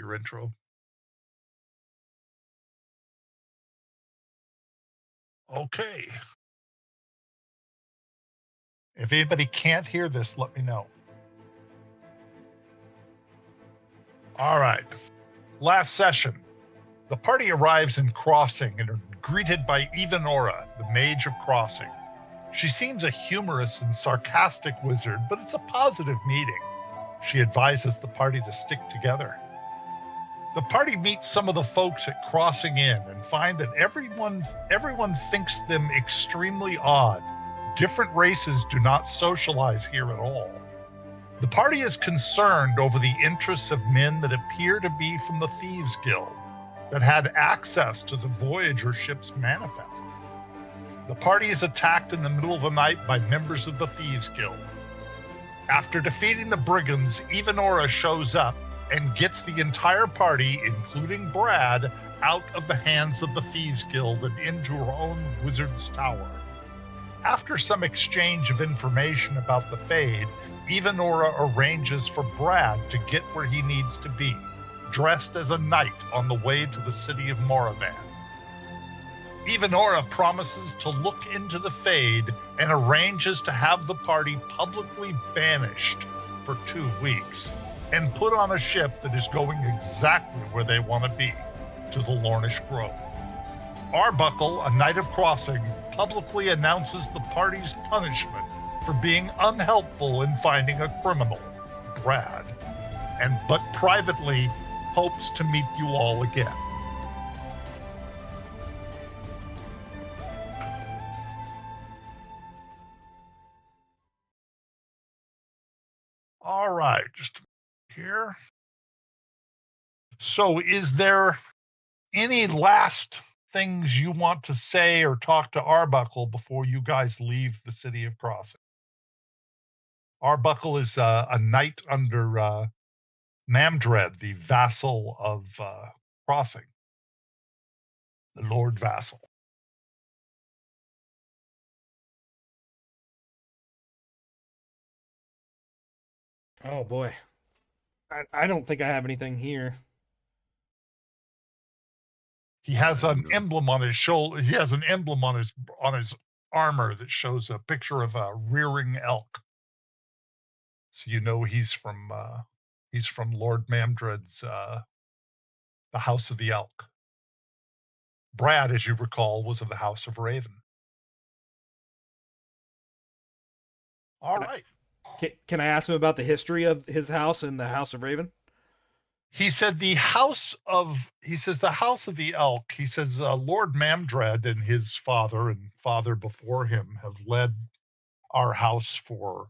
your intro. Okay. If anybody can't hear this, let me know. All right. Last session. The party arrives in Crossing and are greeted by Evanora, the Mage of Crossing. She seems a humorous and sarcastic wizard, but it's a positive meeting. She advises the party to stick together. The party meets some of the folks at Crossing Inn and find that everyone thinks them extremely odd. Different races do not socialize here at all. The party is concerned over the interests of men that appear to be from the Thieves Guild, that had access to the Voyager ship's manifest. The party is attacked in the middle of the night by members of the Thieves Guild. After defeating the brigands, Evanora shows up and gets the entire party, including Brad, out of the hands of the Thieves Guild and into her own wizard's tower. After some exchange of information about the Fayde, Evanora arranges for Brad to get where he needs to be, dressed as a knight on the way to the city of Moravan. Evanora promises to look into the Fayde and arranges to have the party publicly banished for 2 weeks and put on a ship that is going exactly where they want to be, to the Lornish Grove. Arbuckle, a knight of Crossing, publicly announces the party's punishment for being unhelpful in finding a criminal, Brad, but privately hopes to meet you all again. All right, just here. So is there any last things you want to say or talk to Arbuckle before you guys leave the city of Crossing? Arbuckle is a knight under Mamdred, the vassal of Crossing, the Lord Vassal. Oh boy, I don't think I have anything here. He has an emblem on his shoulder. He has an emblem on his armor that shows a picture of a rearing elk. So you know he's from Lord Mamdred's the House of the Elk. Brad, as you recall, was of the House of Raven. All right. Can I ask him about the history of his house and the House of Raven? He said the House of the Elk. He says Lord Mamdred and his father and father before him have led our house for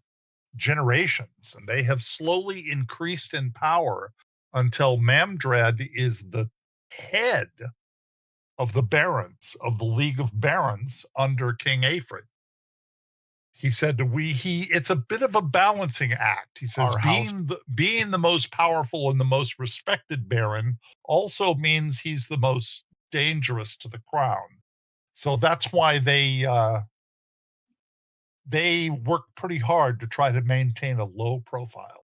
generations, and they have slowly increased in power until Mamdred is the head of the barons of the League of Barons under King Aifred. He said it's a bit of a balancing act. He says being the most powerful and the most respected baron also means he's the most dangerous to the crown. So that's why they work pretty hard to try to maintain a low profile.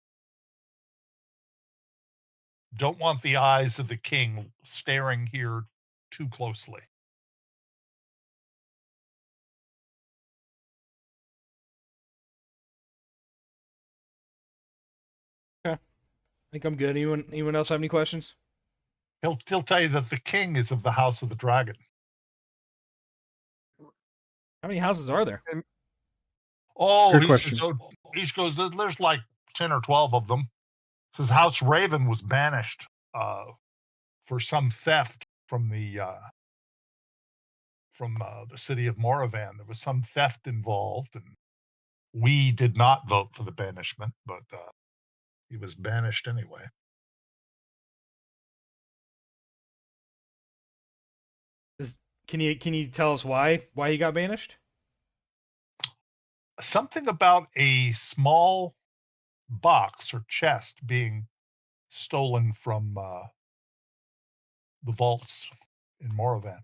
Don't want the eyes of the king staring here too closely. Okay. I think I'm good. Anyone else have any questions? He'll tell you that the king is of the House of the Dragon. How many houses are there? Oh, he goes, there's like 10 or 12 of them. Says House Raven was banished for some theft from the city of Moravan. There was some theft involved, and we did not vote for the banishment, but he was banished anyway. Can you tell us why he got banished? Something about a small box or chest being stolen from the vaults in Moravan.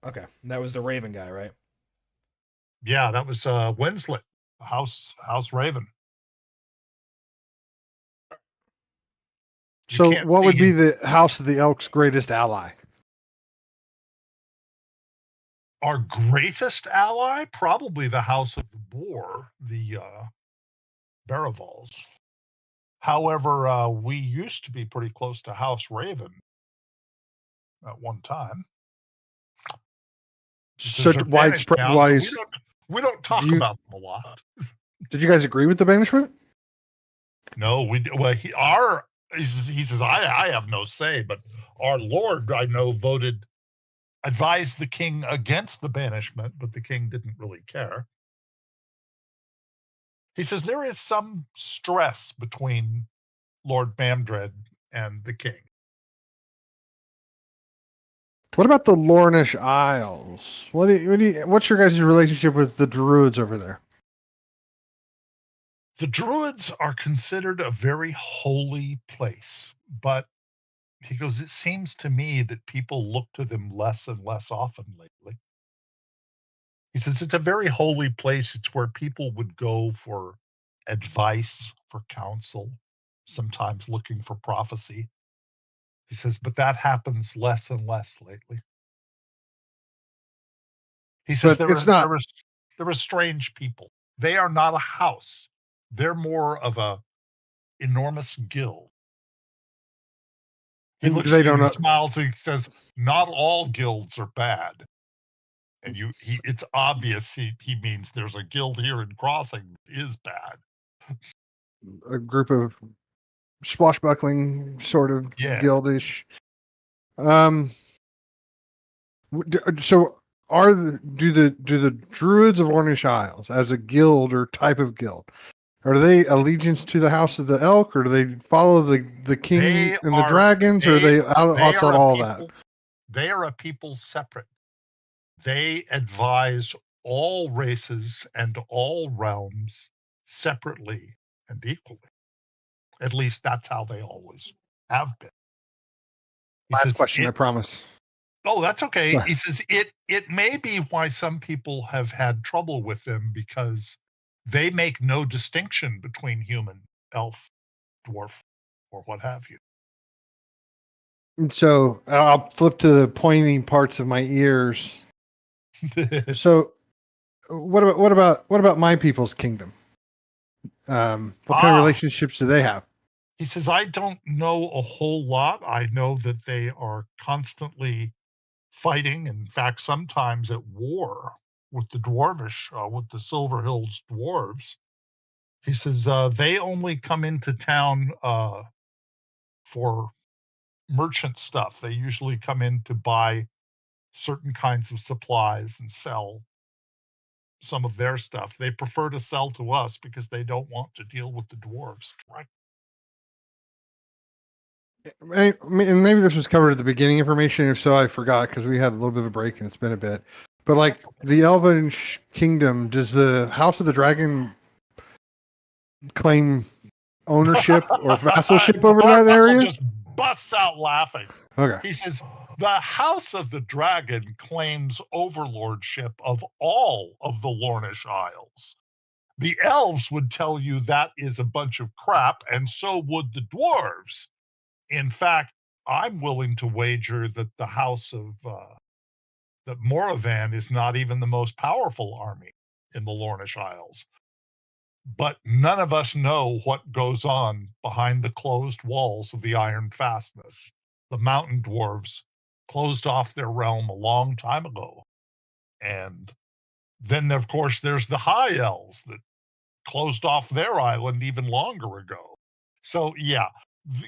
Okay. That was the Raven guy, right? Yeah, that was Winslet, House Raven. You So, can't what would be see the House of the Elk's greatest ally? our greatest ally, probably the House of the Boar, the Barivals. However, we used to be pretty close to House Raven at one time. Such They're banished widespread. now, so Wise. we don't Do talk you about them a lot. did you guys agree with the banishment? No, he says I have no say, but our Lord I know advised the king against the banishment, but the king didn't really care. He says there is some stress between Lord Mamdred and the king. What about the Lornish Isles? What's your guys' relationship with the Druids over there? The Druids are considered a very holy place, but he goes, it seems to me that people look to them less and less often lately. He says it's a very holy place. It's where people would go for advice, for counsel, sometimes looking for prophecy. He says, but that happens less and less lately. He says But it's not. there are strange people. They are not a house. They're more of a enormous guild. He And looks they at you don't and he know. smiles and he says, not all guilds are bad. And it's obvious he means there's a guild here in Crossing that is bad. A group of swashbuckling sort of Yeah. guildish. So do the Druids of Ornish Isles as a guild or type of guild? Are they allegiance to the House of the Elk, or do they follow the king and the dragons, or are they outside all that? They are a people separate. They advise all races and all realms separately and equally. At least that's how they always have been. Last question, I promise. Oh, that's okay. Sorry. He says it may be why some people have had trouble with them because they make no distinction between human, elf, dwarf, or what have you. And so I'll flip to the pointing parts of my ears. So what about my people's kingdom? What kind of relationships do they have? He says, I don't know a whole lot. I know that they are constantly fighting, in fact, sometimes at war with the dwarvish, with the Silver Hills dwarves. He says they only come into town for merchant stuff. They usually come in to buy certain kinds of supplies and sell some of their stuff. They prefer to sell to us because they don't want to deal with the dwarves. Right? And maybe this was covered at the beginning information. If so, I forgot because we had a little bit of a break and it's been a bit. But like the Elven Kingdom, does the House of the Dragon claim ownership or vassalship over that area? Just busts out laughing. Okay. He says, the House of the Dragon claims overlordship of all of the Lornish Isles. The elves would tell you that is a bunch of crap, and so would the dwarves. In fact, I'm willing to wager that the House of that Moravan is not even the most powerful army in the Lornish Isles. But none of us know what goes on behind the closed walls of the Iron Fastness. The mountain dwarves closed off their realm a long time ago. And then, of course, there's the High Elves that closed off their island even longer ago. So, yeah,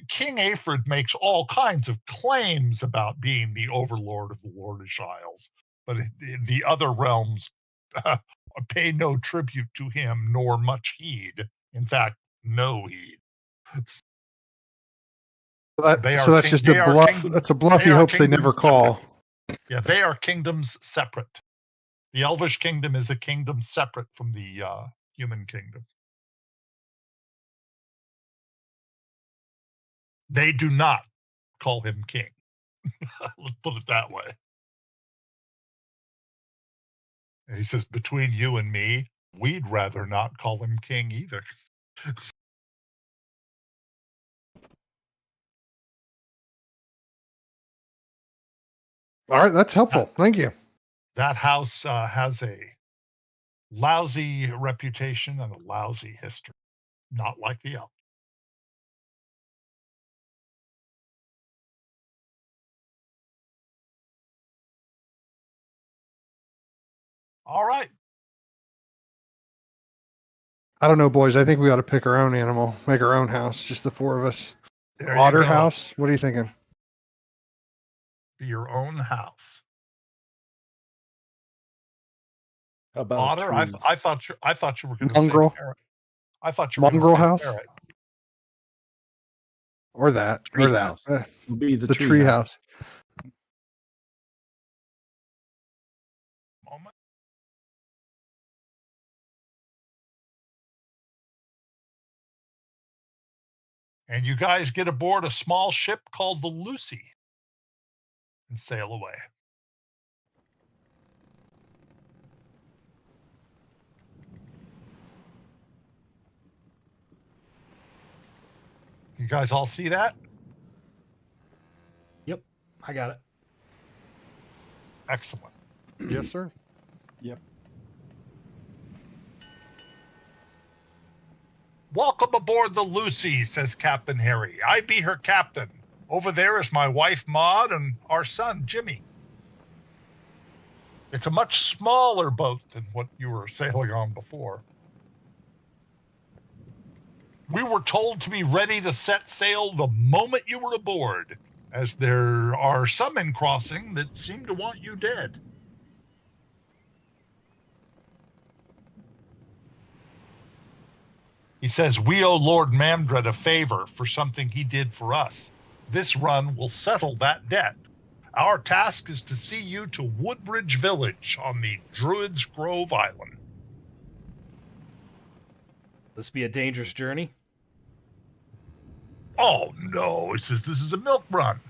King Aphrid makes all kinds of claims about being the overlord of the Lordish Isles, but the other realms pay no tribute to him nor much heed. In fact, no heed. So that's just a bluff. That's a bluff he hopes they never call. Yeah, they are kingdoms separate. The Elvish kingdom is a kingdom separate from the human kingdom. They do not call him king. Let's put it that way. And he says, between you and me, we'd rather not call him king either. All right, that's helpful. Thank you. That house has a lousy reputation and a lousy history, not like the elk. All right. I don't know, boys. I think we ought to pick our own animal, make our own house, just the four of us. There you Otter go. house. What are you thinking? Be your own house. How about Otter. a tree? I thought you were going to say Mongrel. parrot. I thought you were going to Mongrel say house, parrot. or that, Tree or that. house. It'll be the, The tree house. Moment. And you guys get aboard a small ship called the Lucy and sail away. You guys all see that? Yep, I got it. Excellent. Yes, sir. Yep. Welcome aboard the Lucy, says Captain Harry. I be her captain. Over there is my wife, Maud, and our son, Jimmy. It's a much smaller boat than what you were sailing on before. We were told to be ready to set sail the moment you were aboard, as there are some in crossing that seem to want you dead. He says, we owe Lord Mamdred a favor for something he did for us. This run will settle that debt. Our task is to see you to Woodbridge Village on the Druid's Grove Island. This be a dangerous journey. Oh no, it says this is a milk run.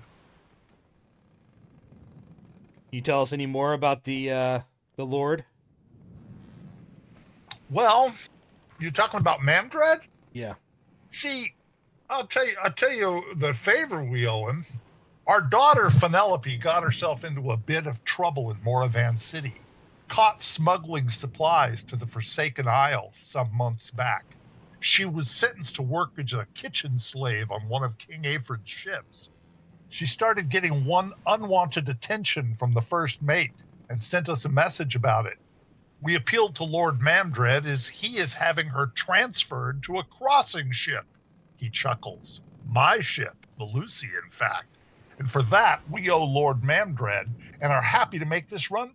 Can you tell us any more about the Lord? Well, you're talking about Mamdred? Yeah. See, I'll tell you the favor we owe him. Our daughter Penelope got herself into a bit of trouble in Moravan City, caught smuggling supplies to the Forsaken Isle some months back. She was sentenced to work as a kitchen slave on one of King Aifred's ships. She started getting one unwanted attention from the first mate and sent us a message about it. We appealed to Lord Mamdred as he is having her transferred to a crossing ship. He chuckles. My ship, the Lucy, in fact. And for that, we owe Lord Mamdred and are happy to make this run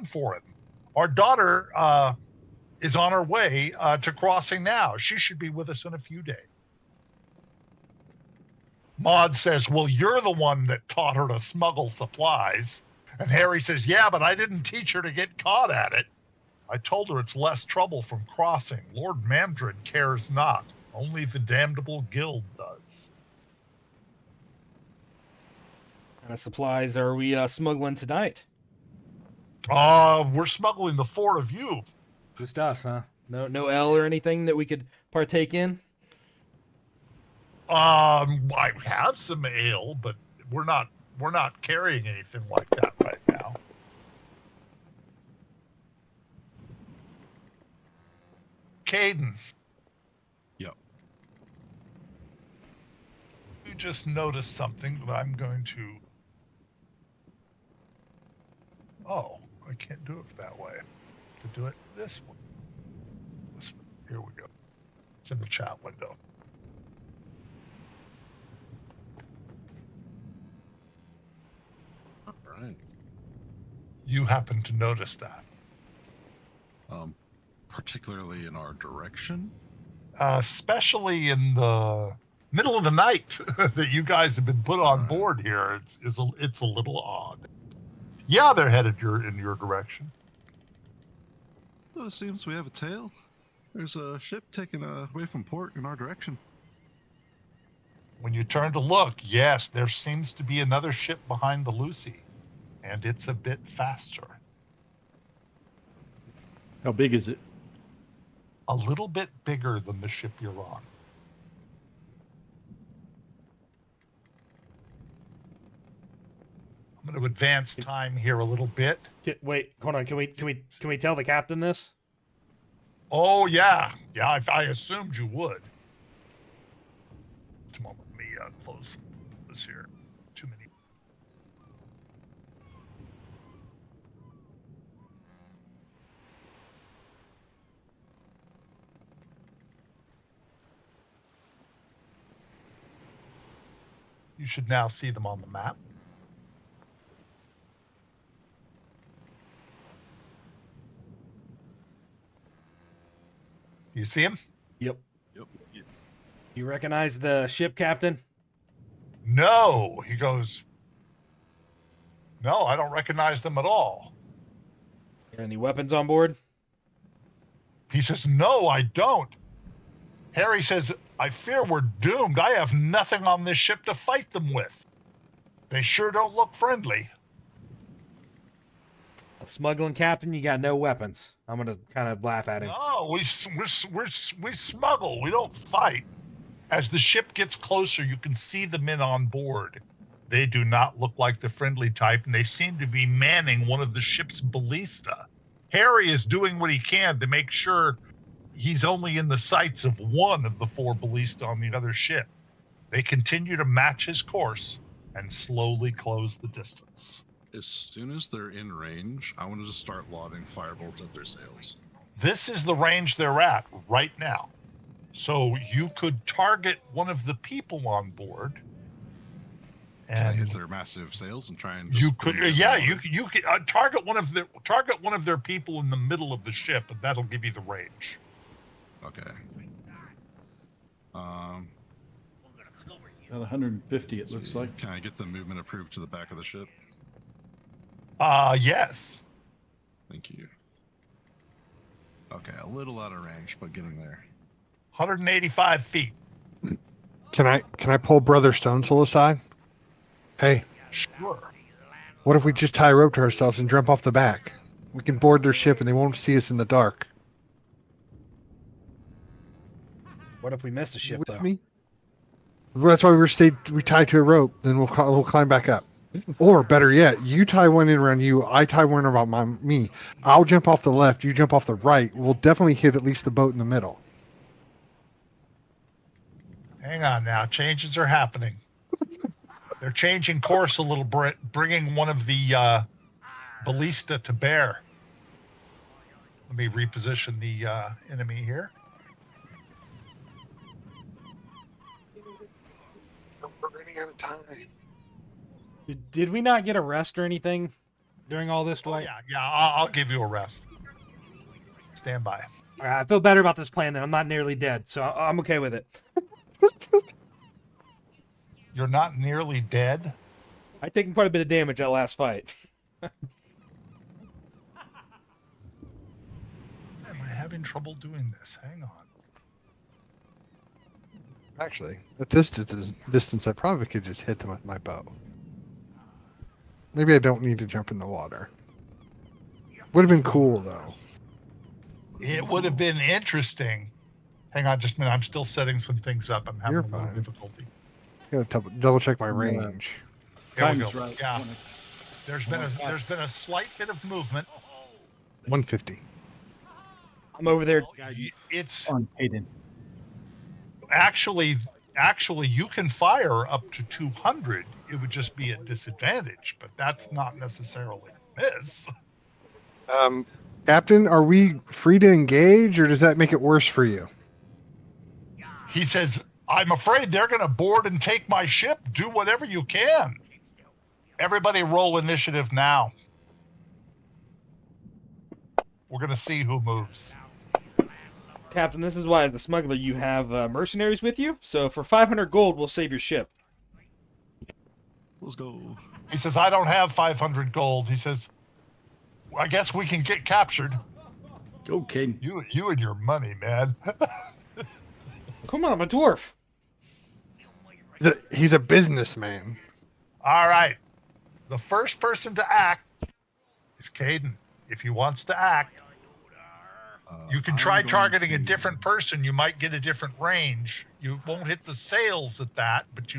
for him. Our daughter is on her way to crossing now. She should be with us in a few days. Maud says, well, you're the one that taught her to smuggle supplies. And Harry says, yeah, but I didn't teach her to get caught at it. I told her it's less trouble from crossing. Lord Mamdred cares not. Only the damnable guild does. What kind of supplies are we smuggling tonight? We're smuggling the four of you. Just us, huh? No L or anything that we could partake in? I have some ale, but we're not carrying anything like that right now. Caden. Yep. You just noticed something that I'm going to... Oh, I can't do it that way. To do it this way. This way. Here we go. It's in the chat window. All right. You happen to notice that. Particularly in our direction. Especially in the middle of the night that you guys have been put on Right. board here. It's a little odd. Yeah, they're headed in your direction. Well, it seems we have a tail. There's a ship taking away from port in our direction. When you turn to look, yes, there seems to be another ship behind the Lucy, and it's a bit faster. How big is it? A little bit bigger than the ship you're on. I'm I'm going to advance time here a little bit. Wait, hold on. Can we tell the captain this? Oh yeah, I assumed you would. Come on, let me close this here. Too many. You should now see them on the map. You see him? Yep. Yep. Yes. You recognize the ship, Captain? No, he goes. No, I don't recognize them at all. Any weapons on board? He says, no, I don't. Harry says, I fear we're doomed. I have nothing on this ship to fight them with. They sure don't look friendly. A smuggling captain, you got no weapons. I'm gonna kind of laugh at him. No, we smuggle. We don't fight. As the ship gets closer, you can see the men on board. They do not look like the friendly type, and they seem to be manning one of the ship's ballista. Harry is doing what he can to make sure he's only in the sights of one of the 4 ballista on the other ship. They continue to match his course and slowly close the distance. As soon as they're in range, I want to just start lobbing firebolts at their sails. This is the range they're at right now. So you could target one of the people on board. Can I And hit their massive sails and try and just you could, bring them yeah, over? you could target one of their people in the middle of the ship, and that'll give you the range. Okay. About 150, it looks like. Can I get the movement approved to the back of the ship? Yes. Thank you. Okay, a little out of range, but getting there. 185 feet. Can I pull Brother Stonesoul aside? Hey, Sure. what if we just tie a rope to ourselves and jump off the back? We can board their ship and they won't see us in the dark. What if we missed a ship, With though? me? Well, that's why we tie to a rope. Then we'll climb back up. Or better yet, you tie one in around you. I tie one around me. I'll jump off the left. You jump off the right. We'll definitely hit at least the boat in the middle. Hang on now. Changes are happening. They're changing course a little bit, bringing one of the ballista to bear. Let me reposition the enemy here. We're running out of time. Did we not get a rest or anything during all this, Oh, Dwight? yeah, I'll give you a rest. Stand by. All right, I feel better about this plan then. I'm not nearly dead, so I'm okay with it. You're not nearly dead. I've taken quite a bit of damage that last fight. Am I having trouble doing this? Hang on. Actually, at this distance, I probably could just hit them with my bow. Maybe I don't need to jump in the water. Would have been cool, though. It would have been interesting. Hang on just a minute. I'm still setting some things up. I'm having You're a little fine. difficulty. I gotta double check my range. Here we Time's go. right. Yeah. There's been a slight bit of movement. 150. I'm over there. It's On Hayden. actually you can fire up to 200. It would just be a disadvantage, but that's not necessarily a miss. Captain, are we free to engage, or does that make it worse for you? He says, I'm afraid they're going to board and take my ship. Do whatever you can. Everybody roll initiative now. We're going to see who moves. Captain, this is why, as the smuggler, you have mercenaries with you. So for 500 gold, we'll save your ship. Let's go. He says, I don't have 500 gold. He says, I guess we can get captured. Go, Caden. You and your money, man. Come on, I'm a dwarf. He's a businessman. All right. The first person to act is Caden. If he wants to act, you can try targeting a different person. You might get a different range. You won't hit the sails at that, but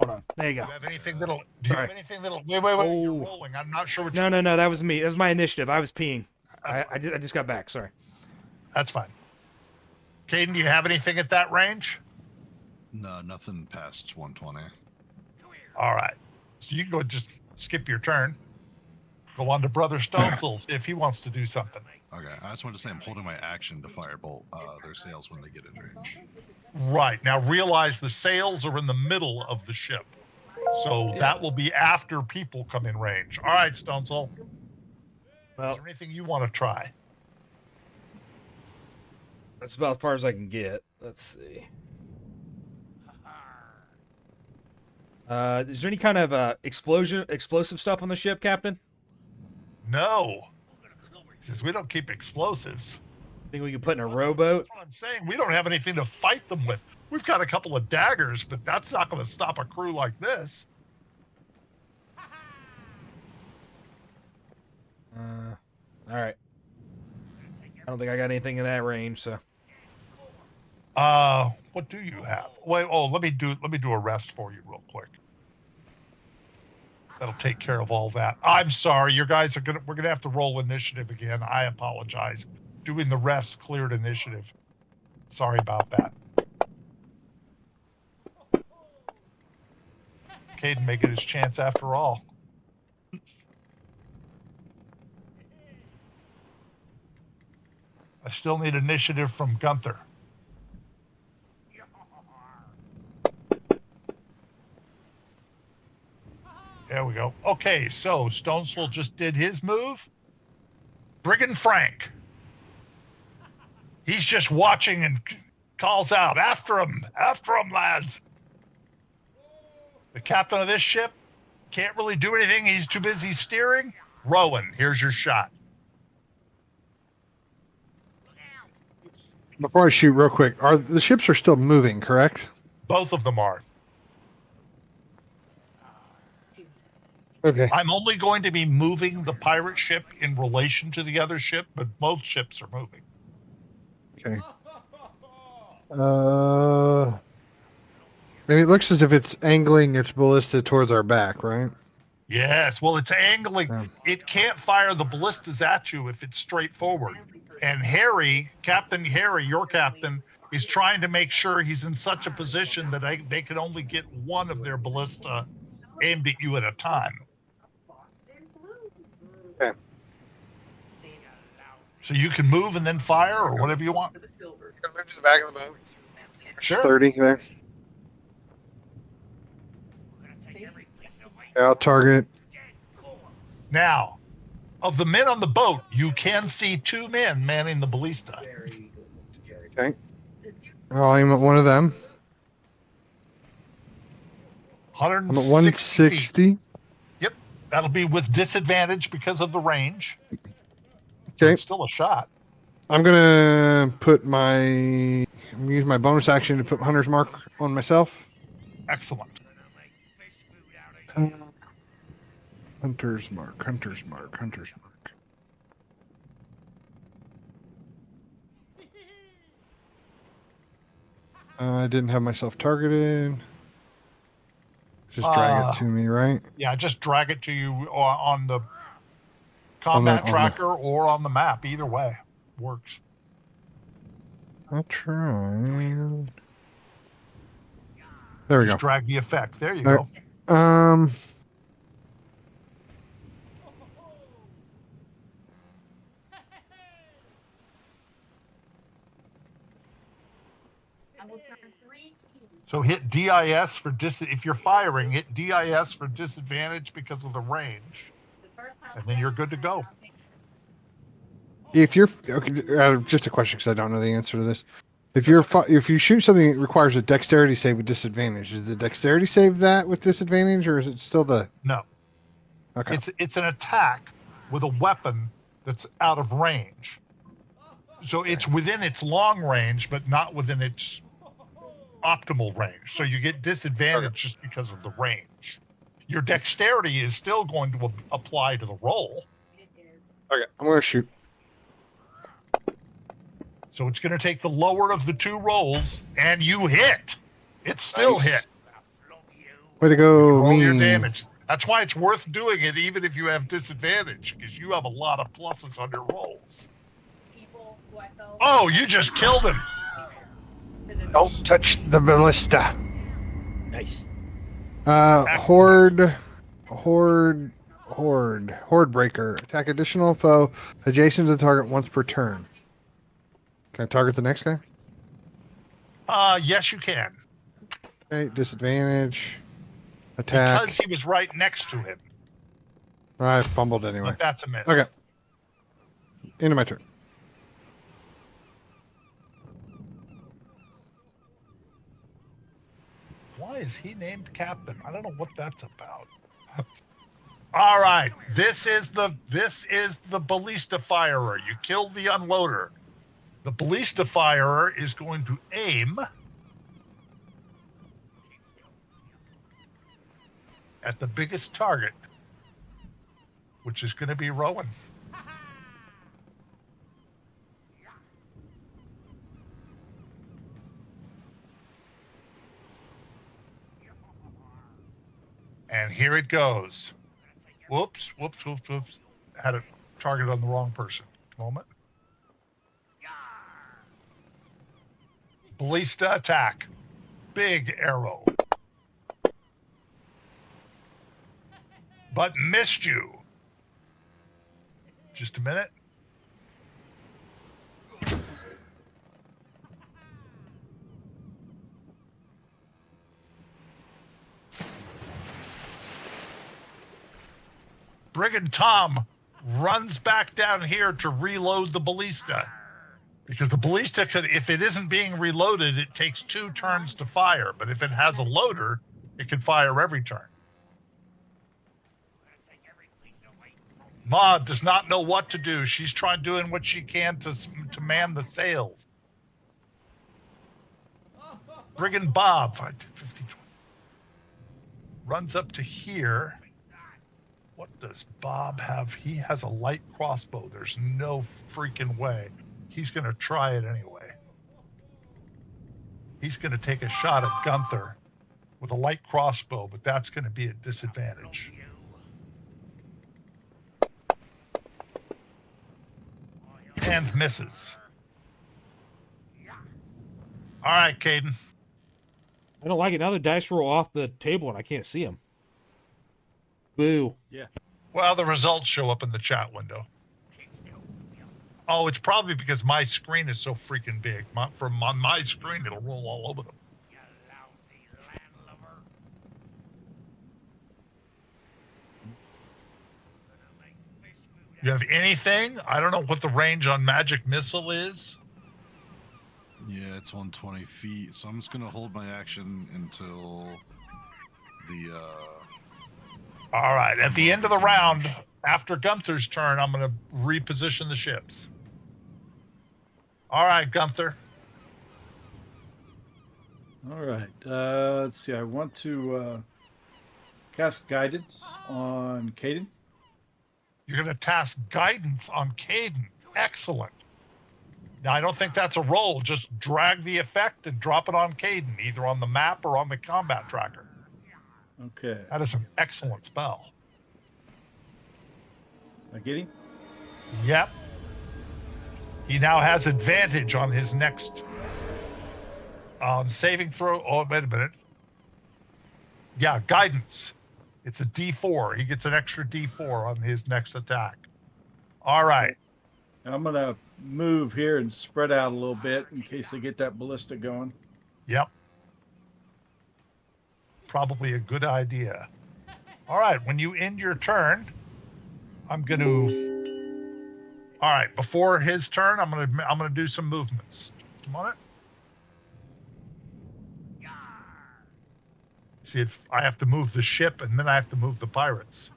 Hold on. There you Do go. you have anything that'll? Do you have Sorry. anything that'll? Wait. You're Oh. rolling. I'm not sure what. No, that was me. That was my initiative. I was peeing. That's I just got back. Sorry. That's fine. Caden, do you have anything at that range? No, nothing past 120. All right. So you can go just skip your turn. Go on to Brother Stonesoul, see if he wants to do something. Okay, I just wanted to say I'm holding my action to firebolt their sails when they get in range. Right. Now realize the sails are in the middle of the ship. So that will be after people come in range. All right, Stonesoul. Well, Is there anything you want to try? that's about as far as I can get. Let's see. Is there any kind of explosive stuff on the ship, Captain? No. Because we don't keep explosives. Think we can put in a rowboat? That's what I'm saying. We don't have anything to fight them with. We've got a couple of daggers, but that's not going to stop a crew like this. All right. I don't think I got anything in that range, so. What do you have? Wait, let me do a rest for you real quick. That'll take care of all that. I'm sorry, we're gonna have to roll initiative again. I apologize. Doing the rest cleared initiative. Sorry about that. Caden may get his chance after all. I still need initiative from Gunther. There we go. Okay, so Stonesoul just did his move. Brigand Frank. He's just watching and calls out, after him, lads. The captain of this ship can't really do anything. He's too busy steering. Rowan, here's your shot. Before I shoot, real quick, the ships are still moving, correct? Both of them are. Okay. I'm only going to be moving the pirate ship in relation to the other ship, but both ships are moving. Okay. And it looks as if it's angling its ballista towards our back, right? Yes, well, it's angling. Yeah. It can't fire the ballistas at you if it's straight forward. And Harry, Captain Harry, your captain, is trying to make sure he's in such a position that they can only get one of their ballista aimed at you at a time. Okay. So you can move and then fire or whatever you want. Move to the back of the boat. Sure. 30 there. I'll target. Now, of the men on the boat, you can see two men manning the ballista. Okay. I'll aim at one of them. I'm at 160 feet. 160. Yep, that'll be with disadvantage because of the range. Okay. It's still a shot. I'm gonna use my bonus action to put Hunter's Mark on myself. Excellent. Hunter's Mark. I didn't have myself targeted. Just drag it to me, right? Yeah, just drag it to you on the combat tracker or on the map. Either way works. I'll try. There we Just go. drag the effect. There you All go. right. So hit DIS for if you're firing, hit DIS for disadvantage because of the range, and then you're good to go. If you're just a question because I don't know the answer to this. If you shoot something that requires a dexterity save with disadvantage, is the dexterity save that with disadvantage, or is it still the? No. Okay. It's an attack with a weapon that's out of range. So it's within its long range, but not within its optimal range. So you get disadvantage just because of the range. Your dexterity is still going to apply to the roll. Okay, I'm gonna shoot. So it's going to take the lower of the two rolls, and you hit. It's still Nice. hit. Way to You can go, roll your me. damage. That's why it's worth doing it, even if you have disadvantage, because you have a lot of pluses on your rolls. Oh, you just killed him. Don't touch the ballista. Nice. Horde breaker. Attack additional foe adjacent to the target once per turn. Can I target the next guy? Yes, you can. Okay, disadvantage. Attack. Because he was right next to him. I fumbled anyway. But that's a miss. Okay. End of my turn. Why is he named captain? I don't know what that's about. All right, this is the ballista firer. You killed the unloader. The ballista firer is going to aim at the biggest target, which is going to be Rowan. And here it goes. Whoops. Had a target on the wrong person. Moment. Ballista attack. Big arrow. But missed you. Just a minute. Brigand Tom runs back down here to reload the ballista. Because the ballista could, if it isn't being reloaded, it takes 2 turns to fire. But if it has a loader, it can fire every turn. Maud does not know what to do. She's doing what she can to man the sails. Brigand Bob, 50, runs up to here. What does Bob have? He has a light crossbow. There's no freaking way. He's going to try it anyway. He's going to take a shot at Gunther with a light crossbow, but that's going to be at disadvantage. And misses. All right, Caden. I don't like it. Now the dice roll off the table and I can't see them. Boo. Yeah. Well, the results show up in the chat window. Oh, it's probably because my screen is so freaking big. From on my screen, it'll roll all over them. You have anything? I don't know what the range on magic missile is. Yeah, it's 120 feet, so I'm just gonna hold my action until the. All right. At the end of the round, after Gunther's turn, I'm going to reposition the ships. All right, Gunther. All right. Let's see. I want to cast guidance on Caden. You're going to task guidance on Caden. Excellent. Now, I don't think that's a roll. Just drag the effect and drop it on Caden, either on the map or on the combat tracker. Okay. That is an excellent spell. I get him? Yep. He now has advantage on his next saving throw. Oh, wait a minute. Yeah, guidance. It's a D4. He gets an extra D4 on his next attack. All right. I'm going to move here and spread out a little bit in case they get that ballista going. Yep. Probably a good idea. All right, when you end your turn, I'm going to. All right, before his turn, I'm going to do some movements. Come on it. See, if I have to move the ship, and then I have to move the pirates.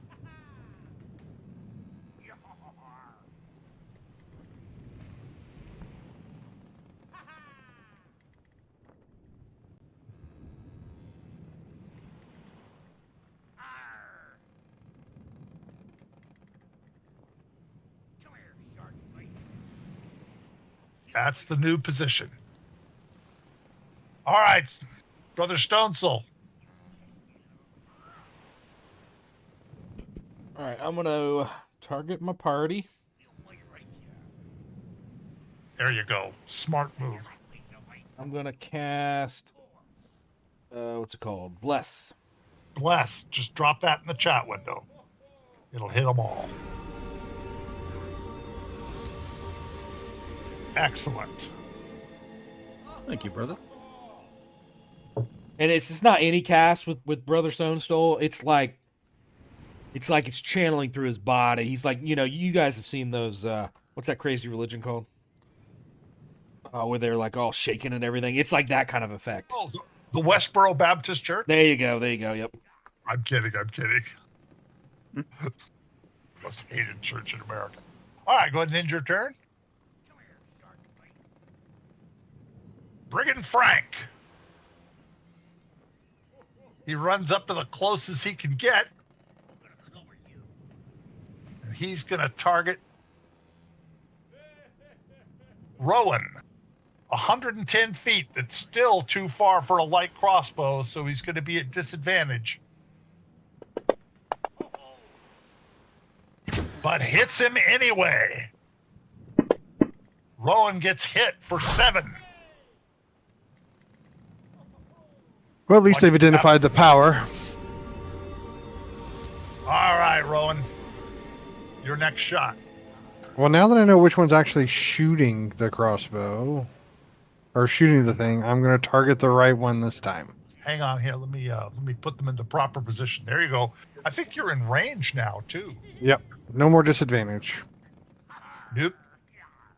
That's the new position. All right, Brother Stonesoul. All right, I'm gonna target my party. There you go. Smart move. I'm gonna cast. What's it called? Bless. Bless. Just drop that in the chat window. It'll hit them all. Excellent. Thank you, brother. And it's not any cast with Brother Stonestole. It's like it's channeling through his body. He's like, you guys have seen those. What's that crazy religion called? Where they're like all shaking and everything. It's like that kind of effect. Oh, the Westboro Baptist Church? There you go. Yep. I'm kidding. Most hated church in America. All right, go ahead and end your turn. Brigand Frank. He runs up to the closest he can get. And he's going to target Rowan. 110 feet. That's still too far for a light crossbow, so he's going to be at disadvantage. But hits him anyway. Rowan gets hit for 7. Well, at least they've identified the power. All right, Rowan. Your next shot. Well, now that I know which one's actually shooting the crossbow, or shooting the thing, I'm going to target the right one this time. Hang on here. Let me put them in the proper position. There you go. I think you're in range now, too. Yep. No more disadvantage. Nope.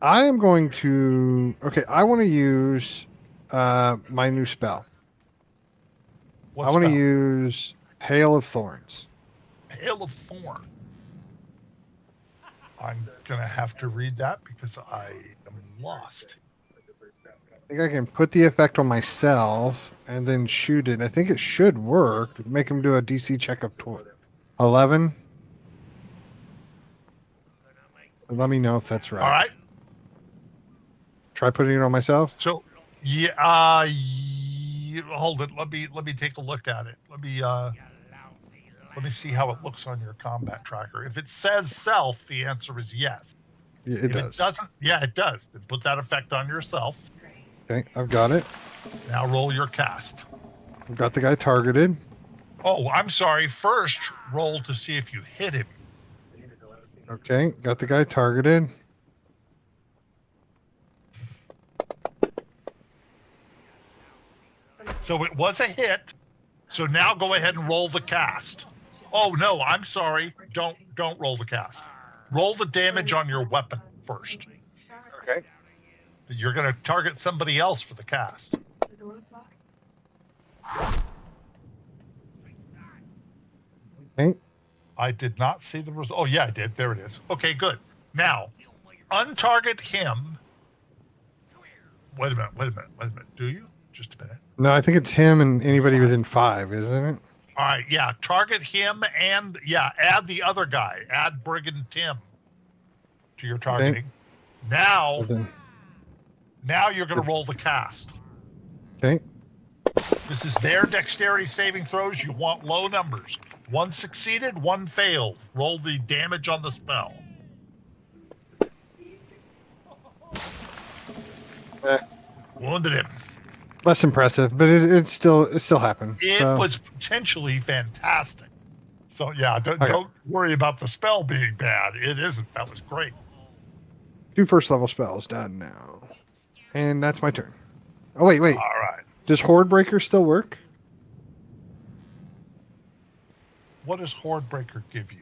I am going to... Okay, I want to use my new spell. What I want to spell? use Hail of Thorns. Hail of Thorn. I'm going to have to read that because I am lost. I think I can put the effect on myself and then shoot it. I think it should work. Make him do a DC check of 11. Let me know if that's right. All right. Try putting it on myself. So, hold it. Let me take a look at it. Let me see how it looks on your combat tracker. If it says self, the answer is yes. Yeah, it If does. it doesn't, yeah, it does. Then put that effect on yourself. Okay, I've got it. Now roll your cast. I've got the guy targeted. Oh, I'm sorry. First, roll to see if you hit him. Okay, got the guy targeted. So it was a hit. So now go ahead and roll the cast. Oh no, I'm sorry. Don't roll the cast. Roll the damage on your weapon first. Okay. You're going to target somebody else for the cast. Okay. I did not see the result. Oh yeah, I did. There it is. Okay, good. Now, untarget him. Wait a minute. Do you? Just a minute. No, I think it's him and anybody within 5, isn't it? All right, yeah. Target him and, add the other guy. Add Brigand Tim to your targeting. Well, then, Now you're going to roll the cast. okay. This is their dexterity saving throws. You want low numbers. 1 succeeded, 1 failed. Roll the damage on the spell. Wounded him. Less impressive, but it still happened. It So, was potentially fantastic. So yeah, Okay. don't worry about the spell being bad. It isn't. That was great. 2 first level spells done now. And that's my turn. Oh, wait. All right. Does Horde Breaker still work? What does Horde Breaker give you?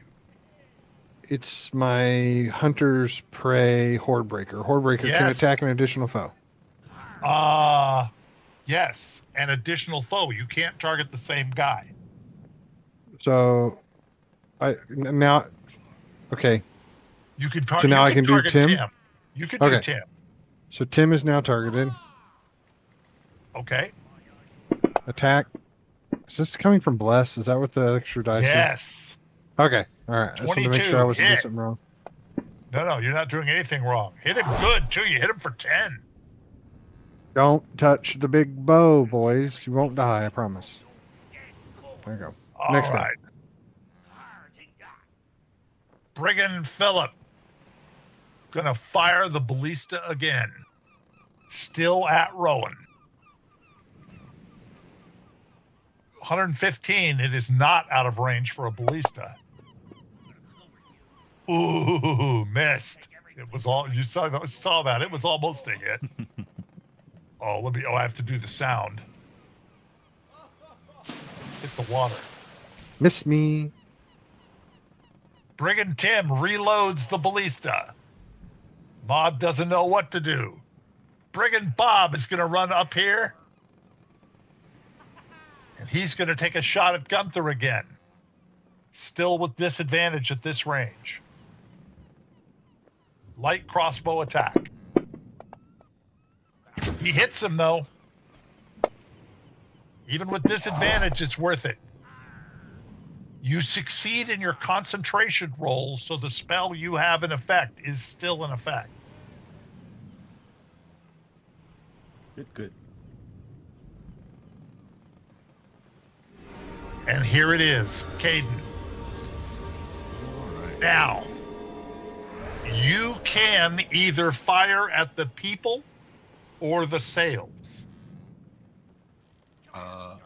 It's my Hunter's Prey Horde Breaker. Horde Breaker can Yes. attack an additional foe. Yes, an additional foe. You can't target the same guy. So, okay. You can So now I can do target Tim? You can do Okay. Tim. So Tim is now targeted. Okay. Attack. Is this coming from Bless? Is that what the extra dice is? Yes. Okay. All right. I just wanted to make 22, sure I wasn't doing hit. something wrong. No, you're not doing anything wrong. Hit him good, too. You hit him for 10. Don't touch the big bow, boys. You won't die, I promise. There you go. All Next right. Brigand Phillip. Gonna fire the ballista again. Still at Rowan. 115. It is not out of range for a ballista. Ooh, missed. It was all you saw that. It was almost a hit. I have to do the sound. Hit the water. Miss me. Brigand Tim reloads the ballista. Bob doesn't know what to do. Brigand Bob is going to run up here. And he's going to take a shot at Gunther again. Still with disadvantage at this range. Light crossbow attack. He hits him, though. Even with disadvantage, it's worth it. You succeed in your concentration roll, so the spell you have in effect is still in effect. Good. And here it is, Caden. Now, you can either fire at the people or the sails.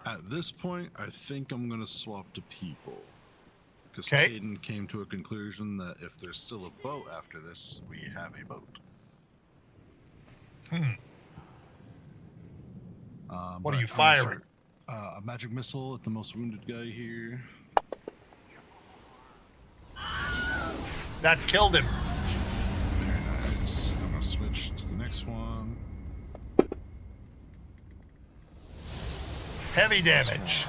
At this point, I think I'm going to swap to people. Because Okay. Caden came to a conclusion that if there's still a boat after this, we have a boat. What are you but I'm gonna firing? start, a magic missile at the most wounded guy here. That killed him. Very nice. I'm going to switch to the next one. Heavy damage.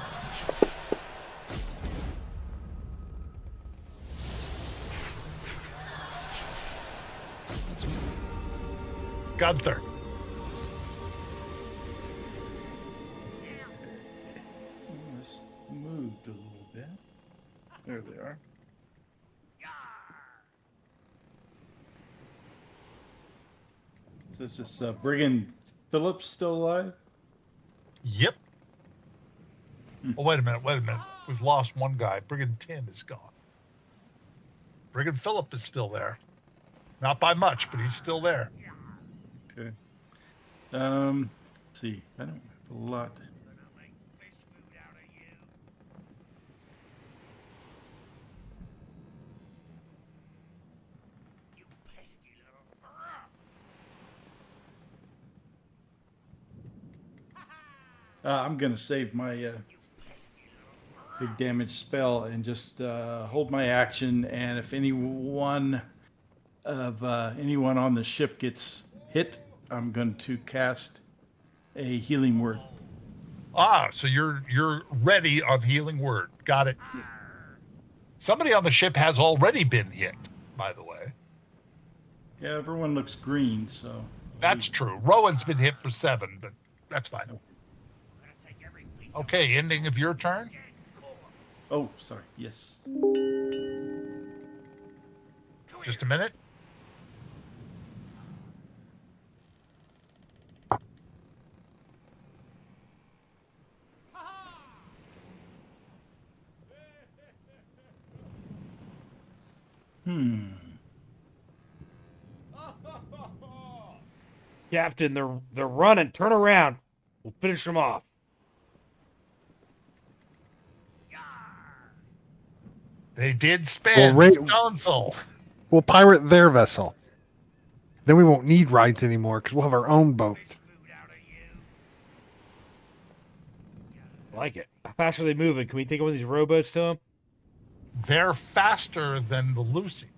That's me. Gunther. This moved a little bit. There they are. So is this Brigand Phillips still alive? Yep. Oh, wait a minute. We've lost one guy. Brigand Tim is gone. Brigand Phillip is still there. Not by much, but he's still there. Okay. Let's see. I don't have a lot. I'm gonna save my big damage spell and just hold my action. And if anyone on the ship gets hit, I'm going to cast a healing word. So you're ready on healing word. Got it. Somebody on the ship has already been hit, by the way. Yeah, everyone looks green, so. That's true. Rowan's been hit for 7, but that's fine. Okay, ending of your turn. Oh, sorry. Yes. Just a minute. Captain, they're running. Turn around. We'll finish them off. They did spin Stone Soul. We'll pirate their vessel. Then we won't need rides anymore because we'll have our own boat. I like it. How fast are they moving? Can we take one of these rowboats to them? They're faster than the Lucy.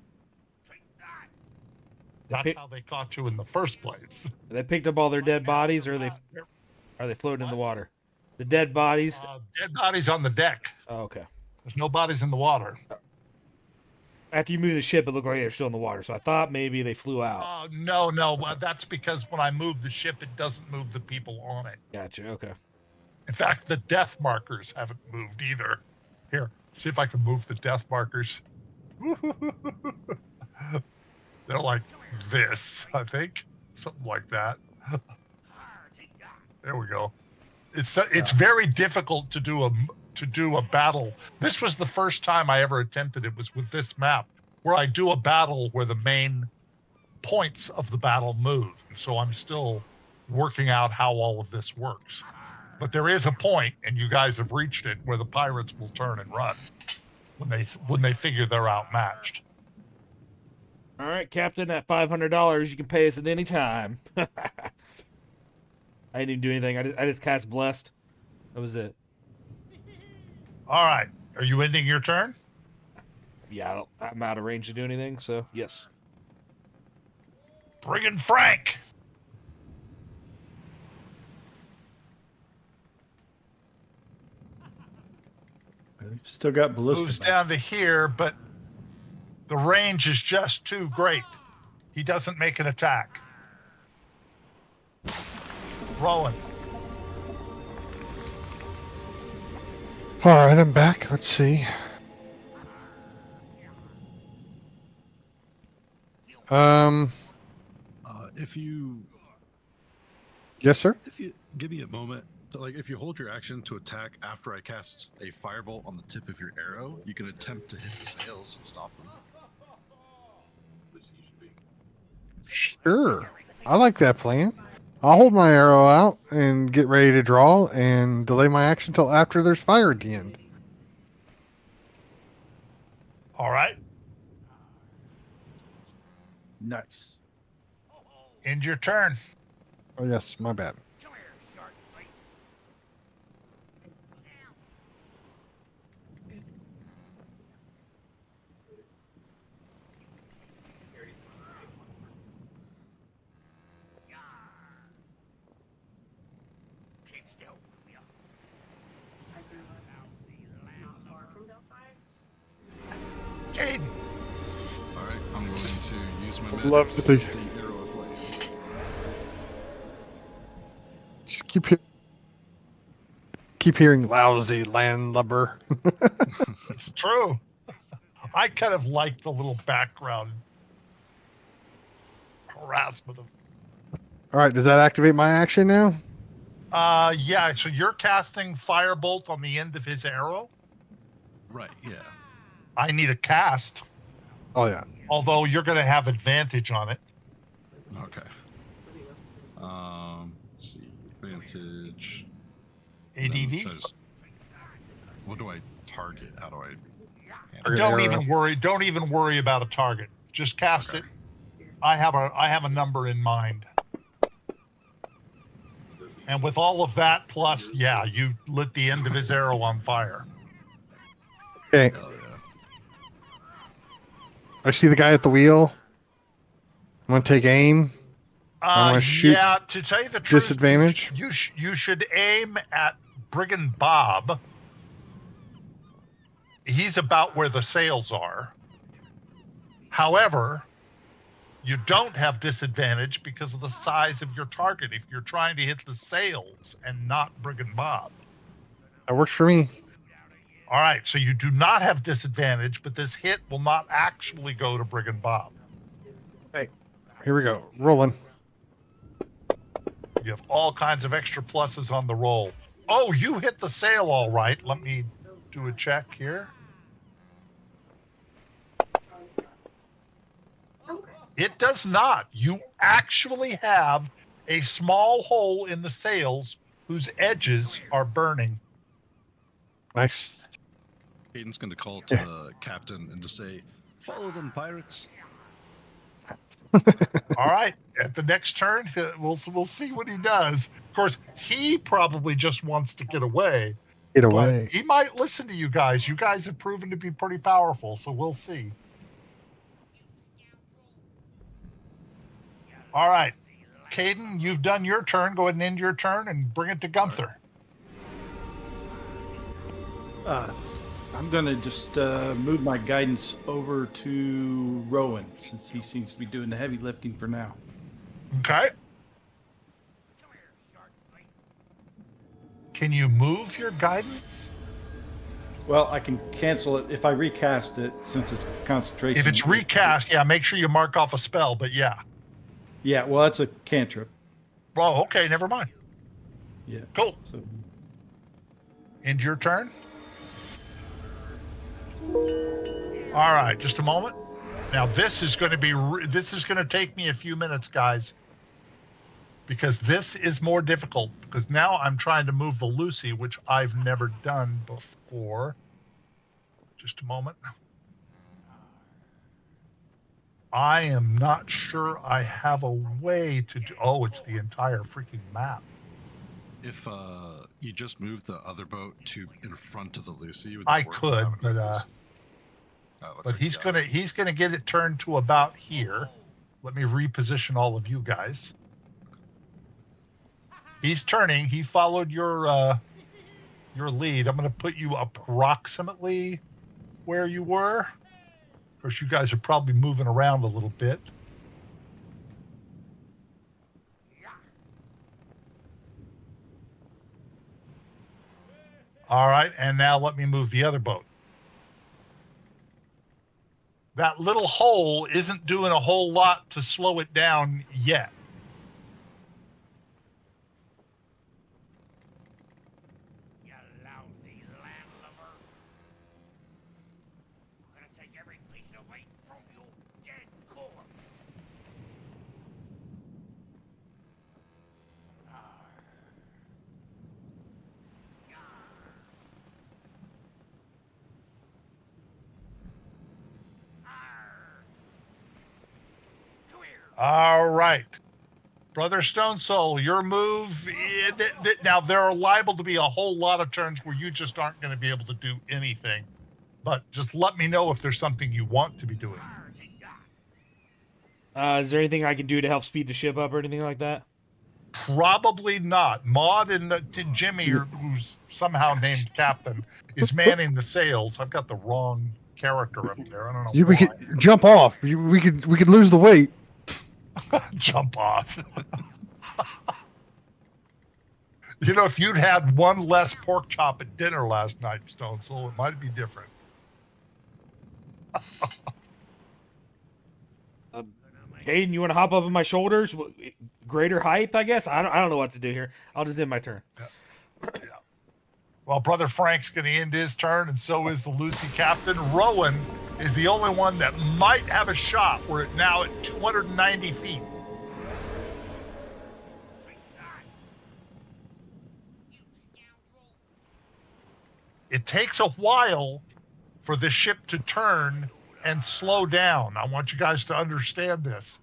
That's how they caught you in the first place. They picked up all their dead bodies, or are they floating in the water? The dead bodies. Dead bodies on the deck. Oh, okay. There's no bodies in the water. After you move the ship, it looked like they're still in the water. So I thought maybe they flew out. No. That's because when I move the ship, it doesn't move the people on it. Gotcha. Okay. In fact, the death markers haven't moved either. Here, see if I can move the death markers. They're like this, I think. Something like that. There we go. It's very difficult to do a battle. This was the first time I ever attempted it, was with this map, where I do a battle where the main points of the battle move. So I'm still working out how all of this works. But there is a point, and you guys have reached it, where the pirates will turn and run when they figure they're outmatched. All right, Captain, at $500, you can pay us at any time. I didn't even do anything. I just cast Blessed. That was it. All right. Are you ending your turn? Yeah, I'm out of range to do anything, so yes. Brigand Frank. I've still got ballista. Moves down to here, but the range is just too great. He doesn't make an attack. Rowan. All right, I'm back. Let's see. If you Yes, sir. give me a moment, so like if you hold your action to attack after I cast a firebolt on the tip of your arrow, you can attempt to hit the sails and stop them. Sure. I like that plan. I'll hold my arrow out and get ready to draw and delay my action till after there's fire at the end. All right. Nice. End your turn. Oh, yes, my bad. Caden. All right, I'm going to use my Love magic to to see. the arrow of flame. Just keep hearing lousy landlubber. It's true. I kind of like the little background harassment of. All right, does that activate my action now? Yeah. So you're casting firebolt on the end of his arrow. Right, yeah. I need a cast, Oh, yeah. although you're going to have advantage on it. Okay. Let's see. Advantage. ADV. Says, what do I target? How do I? Don't Arrow. even worry about a target. Just cast Okay. it. I have a number in mind. And with all of that plus, yeah, you lit the end of his arrow on fire. Okay, Hell yeah. I see the guy at the wheel. I'm going to take aim. I'm gonna shoot Yeah, to tell you the truth, disadvantage. you should aim at Brigand Bob. He's about where the sails are. However, you don't have disadvantage because of the size of your target if you're trying to hit the sails and not Brigand Bob. That works for me. All right, so you do not have disadvantage, but this hit will not actually go to Brigand Bob. Hey, here we go. Rolling. You have all kinds of extra pluses on the roll. Oh, you hit the sail all right. Let me do a check here. It does not. You actually have a small hole in the sails whose edges are burning. Nice. Hayden's going to call to the captain and just say, "Follow them, pirates." All right. At the next turn, we'll see what he does. Of course, he probably just wants to get away. Get But away. he might listen to you guys. You guys have proven to be pretty powerful, so we'll see. All right. Caden, you've done your turn. Go ahead and end your turn and bring it to Gunther. I'm going to just move my guidance over to Rowan, since he seems to be doing the heavy lifting for now. Okay. Can you move your guidance? Well, I can cancel it if I recast it, since it's concentration. If it's recast, yeah, make sure you mark off a spell, but yeah. Yeah, well, that's a cantrip. Oh, okay, never mind. Yeah. Cool. So, End your turn. All right, just a moment. Now this is going to be this is going to take me a few minutes, guys, because this is more difficult. Because now I'm trying to move the Lucy, which I've never done before. Just a moment. I am not sure I have a way to do. Oh, it's the entire freaking map. If you just move the other boat to in front of the Lucy, would I that work? could, but he's gonna get it turned to about here. Let me reposition all of you guys. He's turning. He followed your lead. I'm gonna put you approximately where you were. Of course, you guys are probably moving around a little bit. All right, and now let me move the other boat. That little hole isn't doing a whole lot to slow it down yet. You lousy landlubber. I'm gonna take every piece of weight from your dead corpse. All right. Brother Stone Soul, your move. Now, there are liable to be a whole lot of turns where you just aren't going to be able to do anything. But just let me know if there's something you want to be doing. Is there anything I can do to help speed the ship up or anything like that? Probably not. Maud and Jimmy, who's somehow named Captain, is manning the sails. I've got the wrong character up there. I don't know why. We could jump off. We could lose the weight. Jump off. You know, if you'd had one less pork chop at dinner last night, Stone Soul, it might be different. Aiden, you want to hop up on my shoulders? Greater height, I guess. I don't know what to do here. I'll just end my turn. Yeah. Well, Brother Frank's going to end his turn, and so is the Lucy captain. Rowan is the only one that might have a shot. We're now at 290 feet. It takes a while for the ship to turn and slow down. I want you guys to understand this.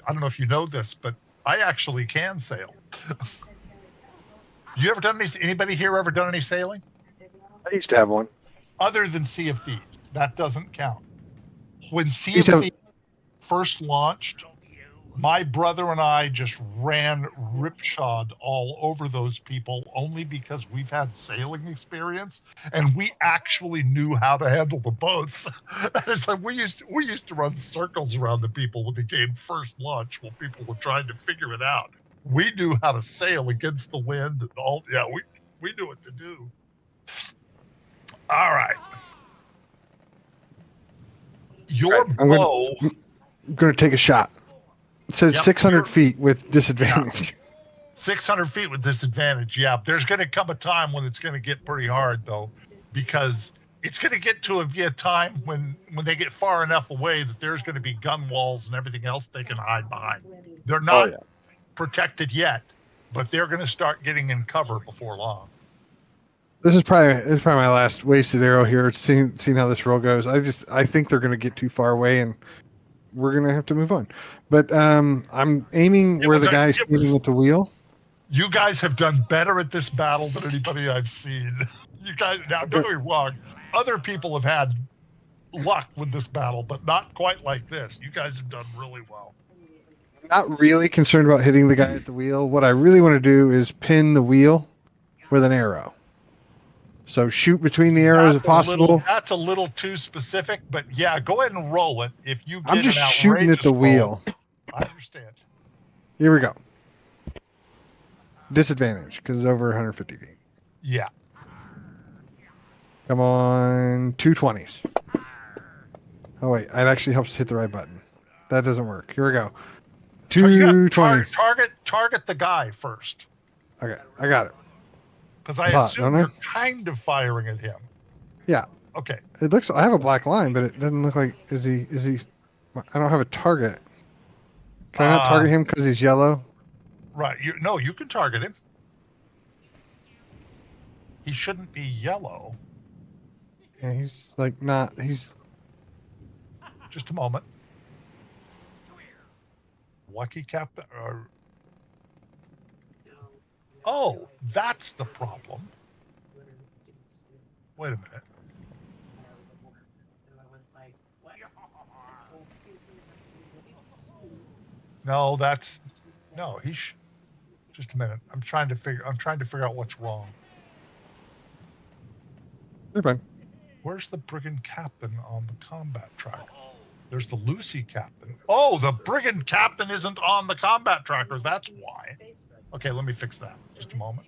I don't know if you know this, but I actually can sail. You ever done anybody here ever done any sailing? I used to have one. Other than Sea of Thieves, that doesn't count. When Sea of Thieves first launched, my brother and I just ran ripshod all over those people only because we've had sailing experience and we actually knew how to handle the boats. It's like we used to run circles around the people when the game first launched while people were trying to figure it out. We knew how to sail against the wind and all. Yeah, we knew what to do. All right. Your bow. I'm going to take a shot. It says 600 feet with disadvantage. Yeah. 600 feet with disadvantage. Yeah, there's going to come a time when it's going to get pretty hard, though, because it's going to get to a time when they get far enough away that there's going to be gun walls and everything else they can hide behind. They're not protected yet, but they're going to start getting in cover before long. This is probably my last wasted arrow here. Seeing how this roll goes, I think they're going to get too far away and we're going to have to move on. But I'm aiming where the guy's sitting at the wheel. You guys have done better at this battle than anybody I've seen. You guys, now don't get me wrong, other people have had luck with this battle, but not quite like this. You guys have done really well. I'm not really concerned about hitting the guy at the wheel. What I really want to do is pin the wheel with an arrow. So shoot between the arrows if possible. That's a little too specific, but yeah, go ahead and roll it. If you get I'm just shooting at the wheel. I understand. Here we go. Disadvantage because it's over 150 feet. Yeah. Come on, 220s. Oh wait, it actually helps hit the right button. That doesn't work. Here we go. 220. Target the guy first. Okay, I got it. Because I assume you're kind of firing at him. Yeah. Okay. It looks. I have a black line, but it doesn't look like. Is he? I don't have a target. Can I not target him because he's yellow? Right. No, you can target him. He shouldn't be yellow. Yeah, he's like not. He's Just a moment. Lucky Captain. Oh, that's the problem. Wait a minute. No, that's no. Just a minute. I'm trying to figure out what's wrong. you're fine. Where's the brigand captain on the combat tracker? There's the Lucy captain. Oh, the brigand captain isn't on the combat tracker. That's why. Okay, let me fix that. Just a moment.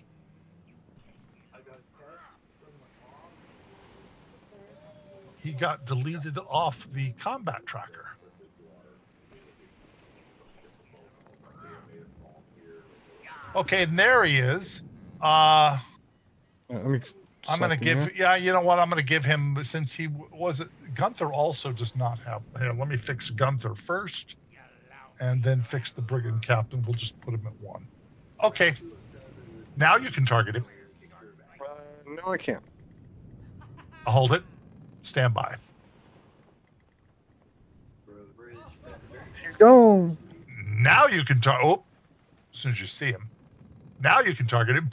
He got deleted off the combat tracker. Okay, and there he is. Let me. I'm going to give, you know what? I'm going to give him, since he Gunther also does not have, here, let me fix Gunther first and then fix the brigand captain. We'll just put him at 1. Okay. Now you can target him. No, I can't. Hold it. Stand by. He's gone. Now you can target, oh, as soon as you see him. Now you can target him.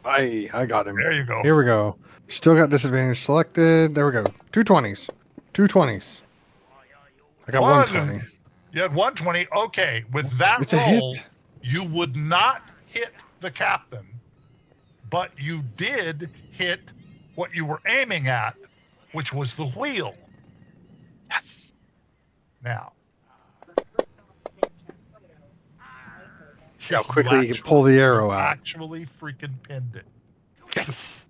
I got him. There you go. Here we go. Still got disadvantage selected. There we go. 220s. 220s. I got 120. You had 120. Okay. With that It's a roll, hit. you would not hit the captain, but you did hit what you were aiming at, which was the wheel. Yes. Now. See how quickly you can pull the arrow out. Actually freaking pinned it. Yes.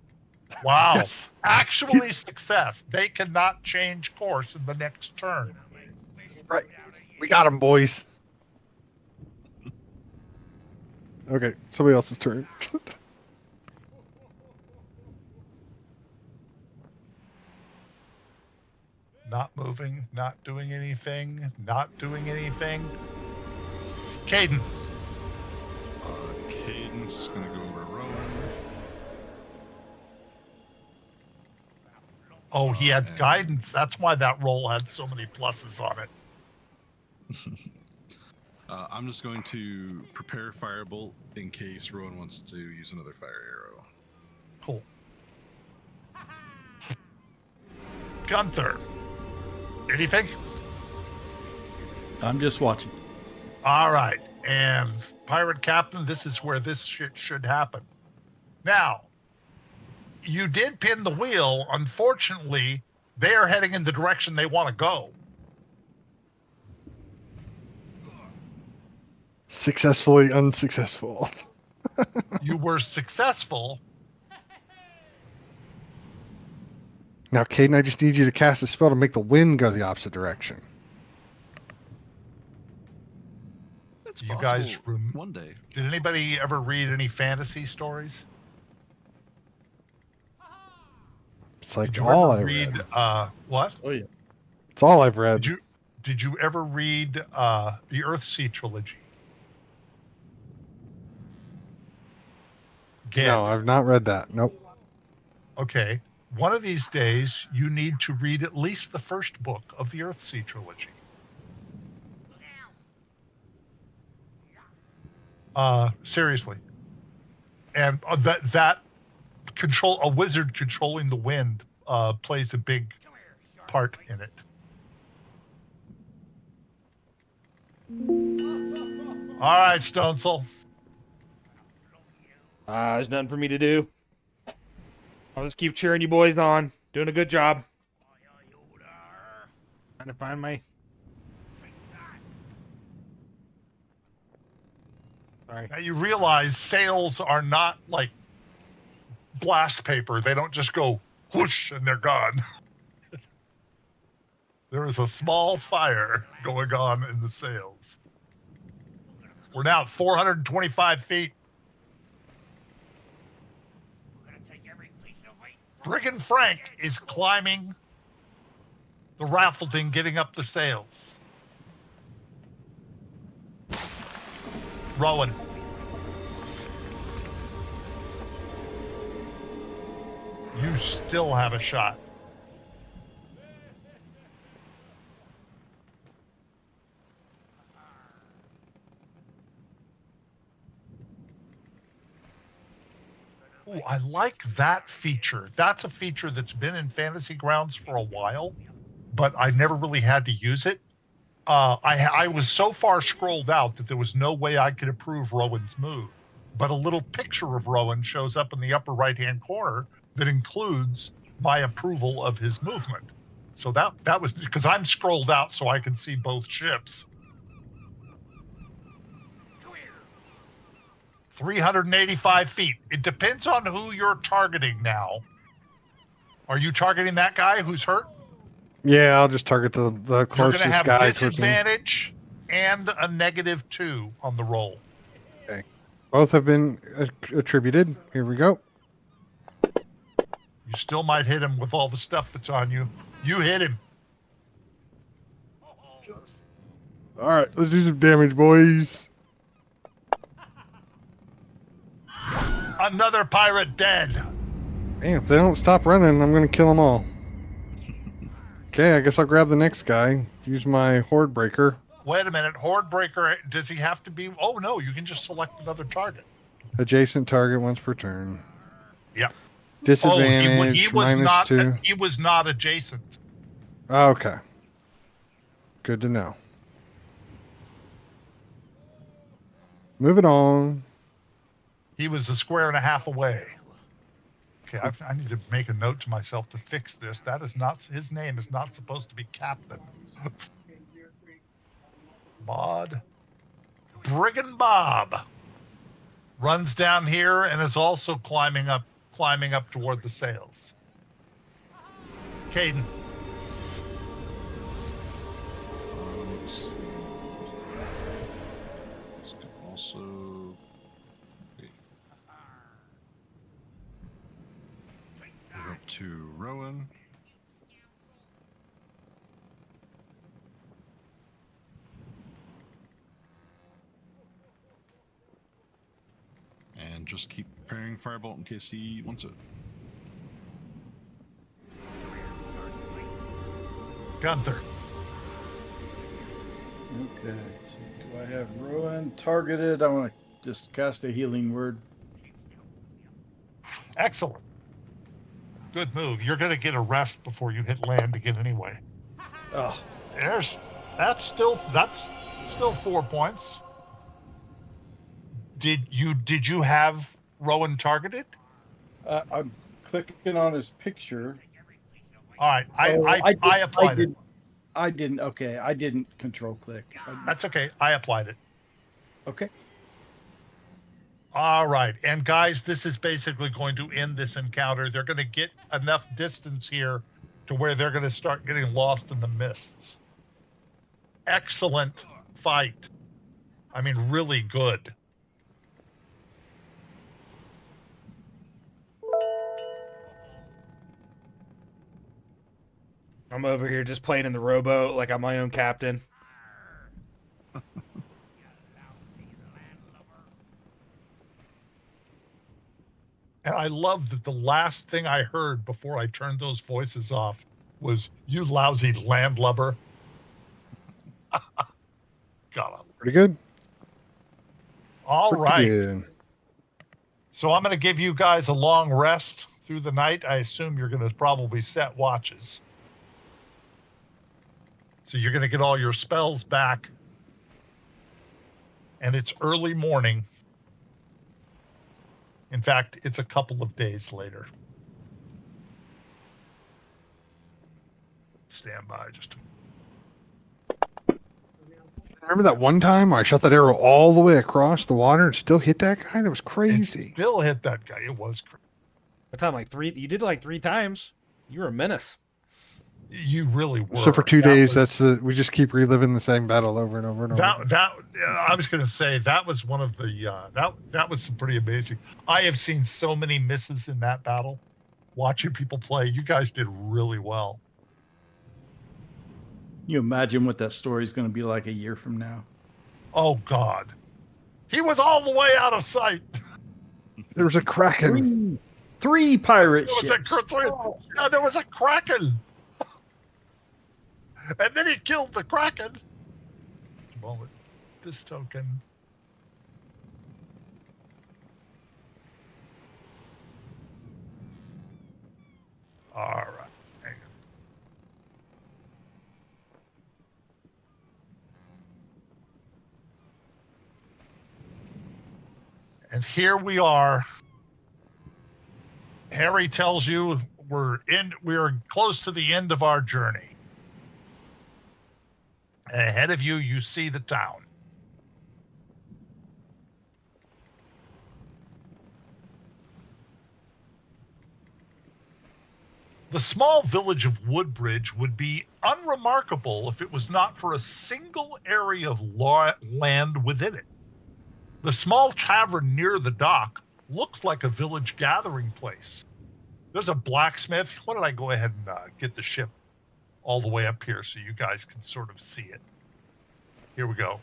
Wow. Yes. Actually success. They cannot change course in the next turn. Right. We got him, boys. Okay, somebody else's turn. Not moving, not doing anything, not doing anything. Caden. Caden's gonna go over Rowan. Oh, he had guidance. That's why that roll had so many pluses on it. I'm just going to prepare Firebolt in case Rowan wants to use another fire arrow. Cool. Gunther. Anything? I'm just watching. All right. And Pirate Captain, this is where this shit should happen. Now, you did pin the wheel. Unfortunately, they are heading in the direction they want to go. Successfully unsuccessful. You were successful. Now, Caden, I just need you to cast a spell to make the wind go the opposite direction. That's You possible guys one day. Did anybody ever read any fantasy stories? It's like Did you all ever I read read. what? Oh yeah. It's all I've read. Did you ever read the Earthsea trilogy? Ged. No, I've not read that. Nope. Okay. One of these days, you need to read at least the first book of the Earthsea trilogy. Seriously. And that a wizard controlling the wind plays a big part in it. All right, Stonesoul. There's nothing for me to do. I'll just keep cheering you boys on. Doing a good job. Trying to find my... Sorry. Now you realize sails are not like blast paper. They don't just go whoosh and they're gone. There is a small fire going on in the sails. We're now at 425 feet. We're gonna take every piece of weight. Brigand Frank is climbing The Raffleton getting up the sails. Rowan. You still have a shot. Ooh, I like that feature. That's a feature that's been in Fantasy Grounds for a while, but I never really had to use it. I was so far scrolled out that there was no way I could approve Rowan's move. But a little picture of Rowan shows up in the upper right-hand corner that includes my approval of his movement. So that was because I'm scrolled out so I can see both ships. 385 feet. It depends on who you're targeting now. Are you targeting that guy who's hurt? Yeah, I'll just target the You're closest going to have guy towards me. disadvantage and a -2 on the roll. Okay. Both have been attributed. Here we go. You still might hit him with all the stuff that's on you. You hit him. All right, let's do some damage, boys. Another pirate dead. Damn, if they don't stop running, I'm going to kill them all. Okay, I guess I'll grab the next guy. Use my Horde Breaker. Wait a minute. Horde Breaker, does he have to be... Oh, no, you can just select another target. Adjacent target once per turn. Yeah. Disadvantage, he was not, -2. he was not adjacent. Okay. Good to know. Moving on. He was a square and a half away. Okay, I need to make a note to myself to fix this. That is not... His name is not supposed to be Captain. Mod. Brigand Bob runs down here and is also climbing up toward the sails. Caden. This can also. Wait. We're up to Rowan. And just keep preparing Firebolt in case he wants it. Gunther. Okay. So do I have Rowan targeted? I want to just cast a healing word. Excellent. Good move. You're going to get a rest before you hit land again anyway. Oh, That's still 4 points. Did you have Rowan targeted? I'm clicking on his picture. All right, I applied it. I didn't. Okay, I didn't control click. That's okay. I applied it. Okay. All right, and guys, this is basically going to end this encounter. They're going to get enough distance here to where they're going to start getting lost in the mists. Excellent fight. I mean, really good. I'm over here just playing in the rowboat like I'm my own captain. And I love that the last thing I heard before I turned those voices off was, "You lousy landlubber." God. Pretty good. All Pretty right. good. So I'm going to give you guys a long rest through the night. I assume you're going to probably set watches. So you're going to get all your spells back. And it's early morning. In fact, it's a couple of days later. Stand by just a... Remember that one time I shot that arrow all the way across the water and still hit that guy? That was It crazy. still hit that guy. It was crazy. What time? Like 3? You did it like 3 times. You were a menace. You really were. So for 2 That days, was- we just keep reliving the same battle over and over and over. I was going to say that was one of the that was some pretty amazing. I have seen so many misses in that battle. Watching people play, you guys did really well. You imagine what that story is going to be like a year from now. Oh, God. He was all the way out of sight. There was a kraken. Three pirate There was ships. there was a kraken. And then he killed the kraken. Just a moment. This token. All right. Hang on. And here we are. Harry tells you we're close to the end of our journey. Ahead of you, you see the town. The small village of Woodbridge would be unremarkable if it was not for a single area of land within it. The small tavern near the dock looks like a village gathering place. There's a blacksmith. Why don't I go ahead and get the ship all the way up here so you guys can sort of see it. Here we go.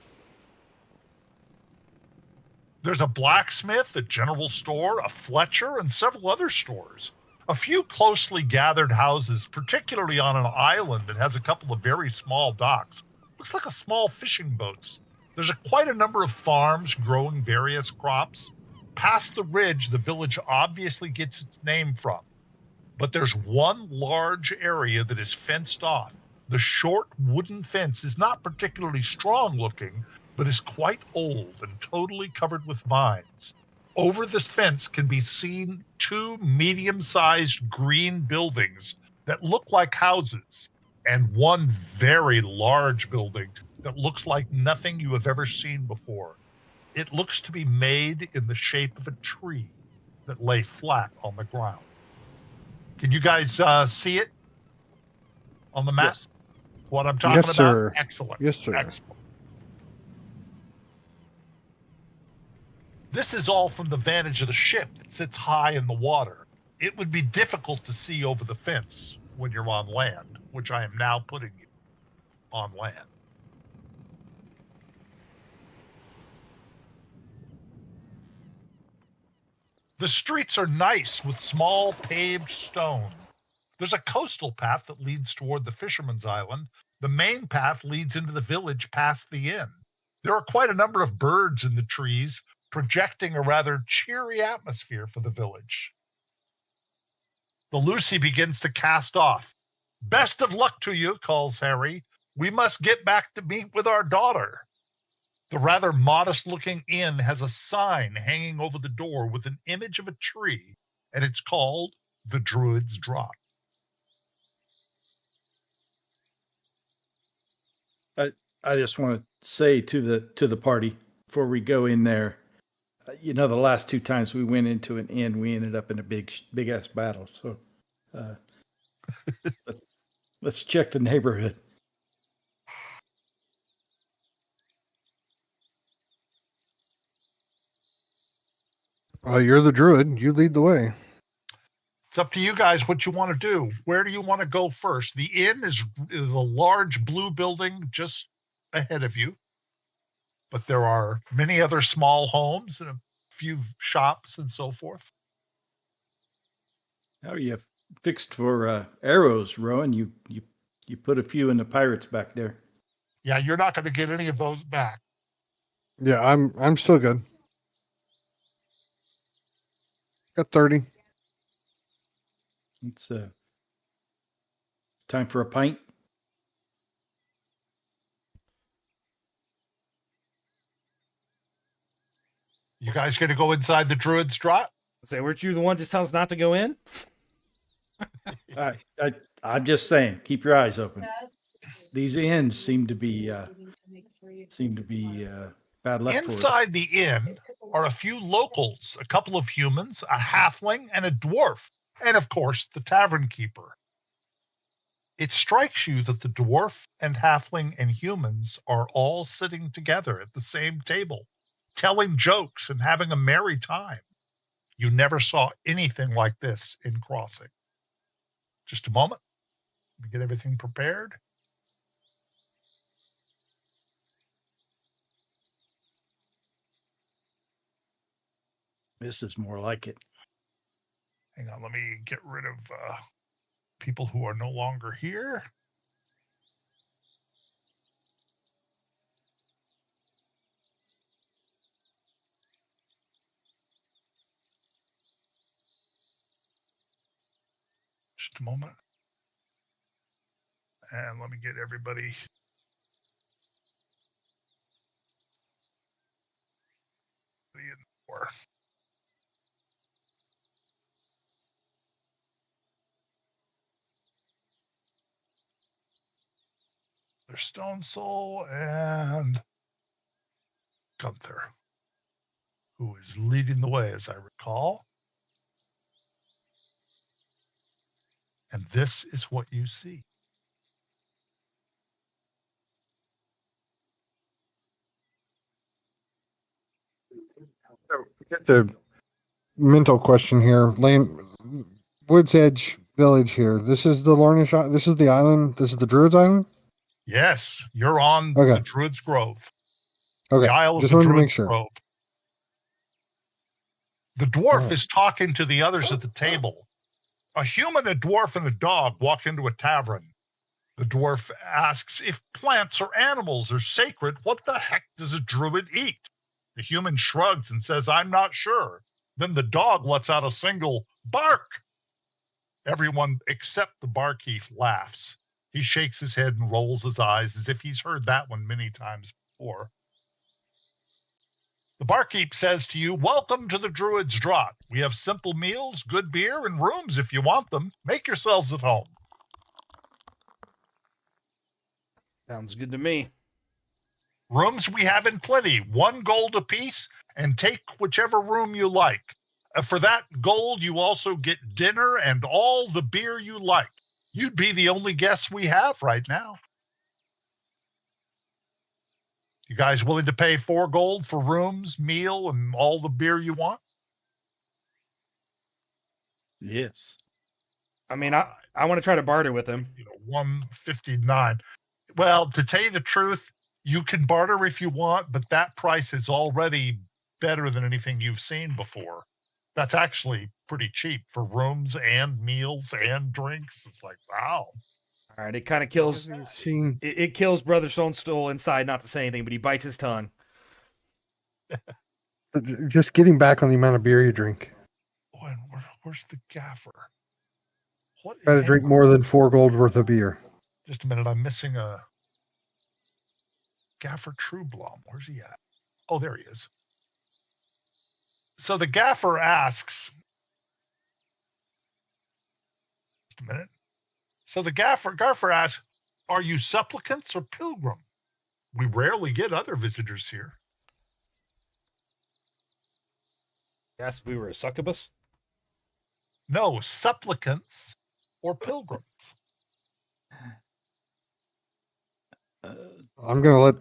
There's a blacksmith, a general store, a Fletcher, and several other stores. A few closely gathered houses, particularly on an island that has a couple of very small docks. Looks like a small fishing boats. There's quite a number of farms growing various crops. Past the ridge, the village obviously gets its name from. But there's one large area that is fenced off. The short wooden fence is not particularly strong looking, but is quite old and totally covered with vines. Over this fence can be seen two medium-sized green buildings that look like houses, and one very large building that looks like nothing you have ever seen before. It looks to be made in the shape of a tree that lay flat on the ground. Can you guys see it on the map? Yes. What I'm talking Yes, about? sir. Excellent. Yes, sir. Excellent. This is all from the vantage of the ship that sits high in the water. It would be difficult to see over the fence when you're on land, which I am now putting you on land. The streets are nice with small paved stone. There's a coastal path that leads toward the fisherman's island. The main path leads into the village past the inn. There are quite a number of birds in the trees, projecting a rather cheery atmosphere for the village. The Lucy begins to cast off. Best of luck to you, calls Harry. We must get back to meet with our daughter. The rather modest-looking inn has a sign hanging over the door with an image of a tree, and it's called the Druid's Drop. I just want to say to the party before we go in there, the last two times we went into an inn, we ended up in a big ass battle. So let's check the neighborhood. You're the druid. You lead the way. It's up to you guys what you want to do. Where do you want to go first? The inn is a large blue building just ahead of you, but there are many other small homes and a few shops and so forth. How are you fixed for arrows, Rowan? You put a few in the pirates back there. Yeah, you're not going to get any of those back. Yeah, I'm still good. Got 30. It's time for a pint. You guys going to go inside the Druid's Drop? Say, weren't you the one just telling us not to go in? I'm just saying, keep your eyes open. These inns seem to be bad luck for us. Inside the inn are a few locals, a couple of humans, a halfling, and a dwarf, and of course the tavern keeper. It strikes you that the dwarf and halfling and humans are all sitting together at the same table, telling jokes and having a merry time. You never saw anything like this in Crossing. Just a moment. Let me get everything prepared. This is more like it. Hang on, let me get rid of people who are no longer here. Just a moment. And let me get everybody. There's Stone Soul and Gunther, who is leading the way, as I recall. And this is what you see. So, get the mental question here. Woods Edge Village here. This is the Lornish. This is the island. This is the Druids Island. Yes, you're on Okay. the Druid's Grove. Okay. The Isle of Just the wanted to make Druid's sure. Grove. The dwarf Alright. is talking to the others at the table. A human, a dwarf, and a dog walk into a tavern. The dwarf asks if plants or animals are sacred. What the heck does a druid eat? The human shrugs and says, I'm not sure. Then the dog lets out a single bark. Everyone except the barkeep laughs. He shakes his head and rolls his eyes as if he's heard that one many times before. The barkeep says to you, welcome to the Druid's Draught. We have simple meals, good beer, and rooms if you want them. Make yourselves at home. Sounds good to me. Rooms we have in plenty, 1 gold apiece, and take whichever room you like. For that gold, you also get dinner and all the beer you like. You'd be the only guests we have right now. You guys willing to pay 4 gold for rooms, meal, and all the beer you want? Yes. I mean, I want to try to barter with him. 159. Well, to tell you the truth, you can barter if you want, but that price is already better than anything you've seen before. That's actually pretty cheap for rooms and meals and drinks. It's like, wow. All right, it kind of kills. Seen. It kills Brother Stonestool inside not to say anything, but he bites his tongue. Just getting back on the amount of beer you drink. Oh, and where's the gaffer? What? Got to hang drink on. more than 4 gold worth of beer. Just a minute. I'm missing a Gaffer Trueblom. Where's he at? Oh, there he is. So the gaffer asks, just a minute. So the gaffer asks, are you supplicants or pilgrim? We rarely get other visitors here. Asked if we were a succubus. No, supplicants or pilgrims. I'm going to let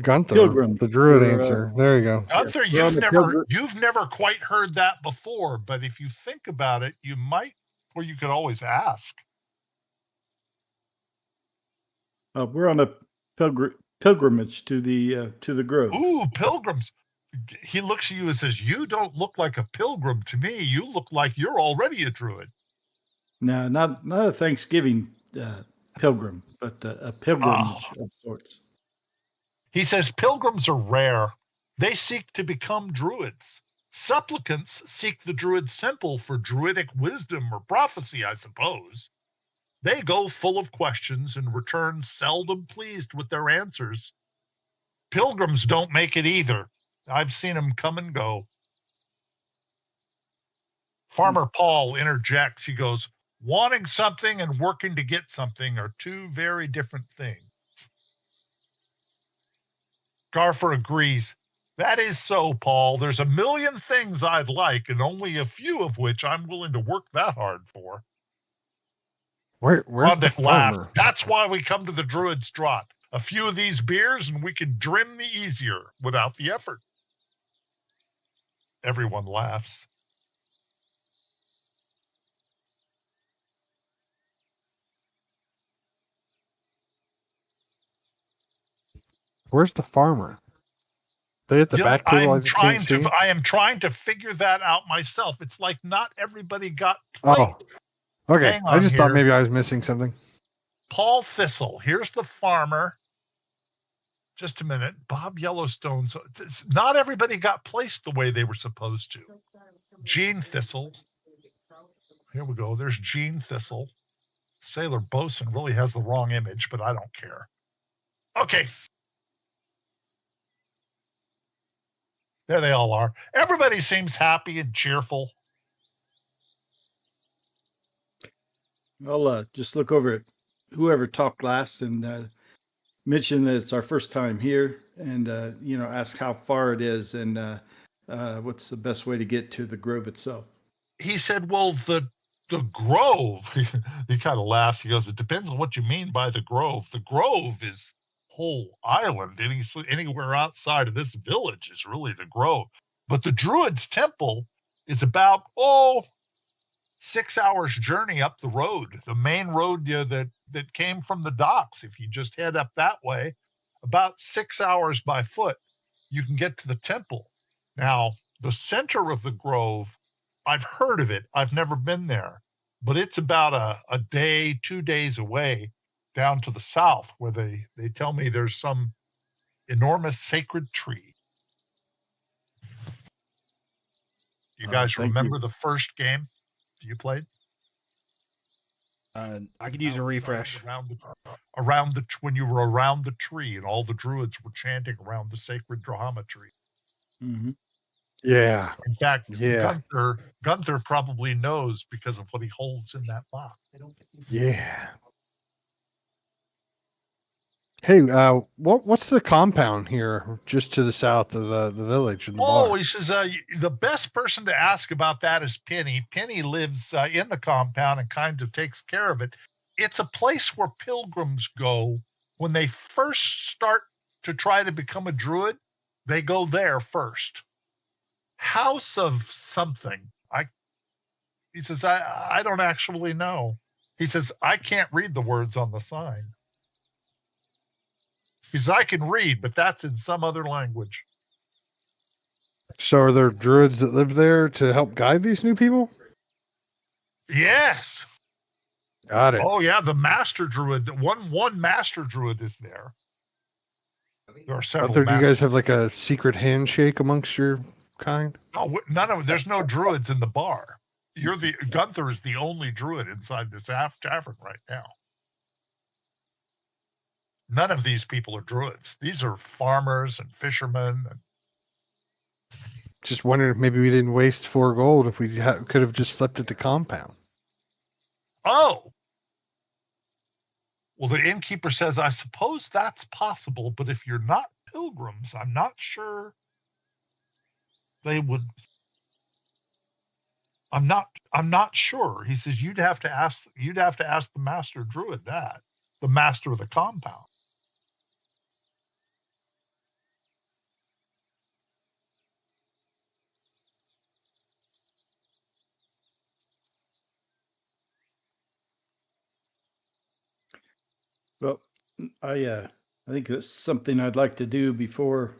Gunther, Pilgrim. the druid, We're, answer. There you go. Gunther, we're on the you've never quite heard that before, but if you think about it, you might, or you could always ask. We're on a pilgrimage to the grove. Ooh, pilgrims. He looks at you and says, you don't look like a pilgrim to me. You look like you're already a druid. No, not a Thanksgiving pilgrim, but a pilgrimage of sorts. He says pilgrims are rare. They seek to become druids. Supplicants seek the druid's temple for druidic wisdom or prophecy, I suppose. They go full of questions and return seldom pleased with their answers. Pilgrims don't make it either. I've seen them come and go. Farmer Paul interjects. He goes, wanting something and working to get something are 2 very different things. Garfer agrees. That is so, Paul. There's a million things I'd like, and only a few of which I'm willing to work that hard for. Where's the Roddick laughs. farmer? That's why we come to the Druid's Draught. A few of these beers, and we can drim the easier without the effort. Everyone laughs. Where's the farmer? They at the You know, back table. I just can't see. I am trying to figure that out myself. It's like not everybody got Oh, placed. okay. Hang I on just thought here. maybe I was missing something. Paul Thistle. Here's the farmer. Just a minute. Bob Yellowstone. So not everybody got placed the way they were supposed to. Gene Thistle. Here we go. There's Gene Thistle. Sailor Bosun really has the wrong image, but I don't care. Okay. There they all are. Everybody seems happy and cheerful. I'll just look over at whoever talked last and mention that it's our first time here, and ask how far it is and what's the best way to get to the grove itself. He said, well, the grove, he kind of laughs. He goes, it depends on what you mean by the grove. The grove is whole island. Anywhere outside of this village is really the grove. But the Druid's temple is about, 6 hours journey up the road, the main road that came from the docks. If you just head up that way, about 6 hours by foot, you can get to the temple. Now, the center of the grove, I've heard of it. I've never been there, but it's about a day, 2 days away down to the south where they tell me there's some enormous sacred tree. You guys remember the first game you played? I could use a refresh. When you were around the tree and all the druids were chanting around the sacred Drahama tree. Mm-hmm. Yeah. In fact, Yeah. Gunther probably knows because of what he holds in that box. Yeah. Hey, what's the compound here just to the south of the village and the bar? He says the best person to ask about that is Penny. Penny lives in the compound and kind of takes care of it. It's a place where pilgrims go when they first start to try to become a druid. They go there first. House of something. He says, I don't actually know. He says, I can't read the words on the sign. He says, I can read, but that's in some other language. So are there druids that live there to help guide these new people? Yes. Got it. Oh, yeah, the master druid. One master druid is there. There are several. Do you guys have like a secret handshake amongst your kind? Oh, there's no druids in the bar. Gunther is the only druid inside this tavern right now. None of these people are druids. These are farmers and fishermen. Just wondering if maybe we didn't waste 4 gold if we could have just slept at the compound. Oh. Well, the innkeeper says, I suppose that's possible, but if you're not pilgrims, I'm not sure they would. I'm not sure. He says you'd have to ask the master druid that, the master of the compound. Well, I think that's something I'd like to do before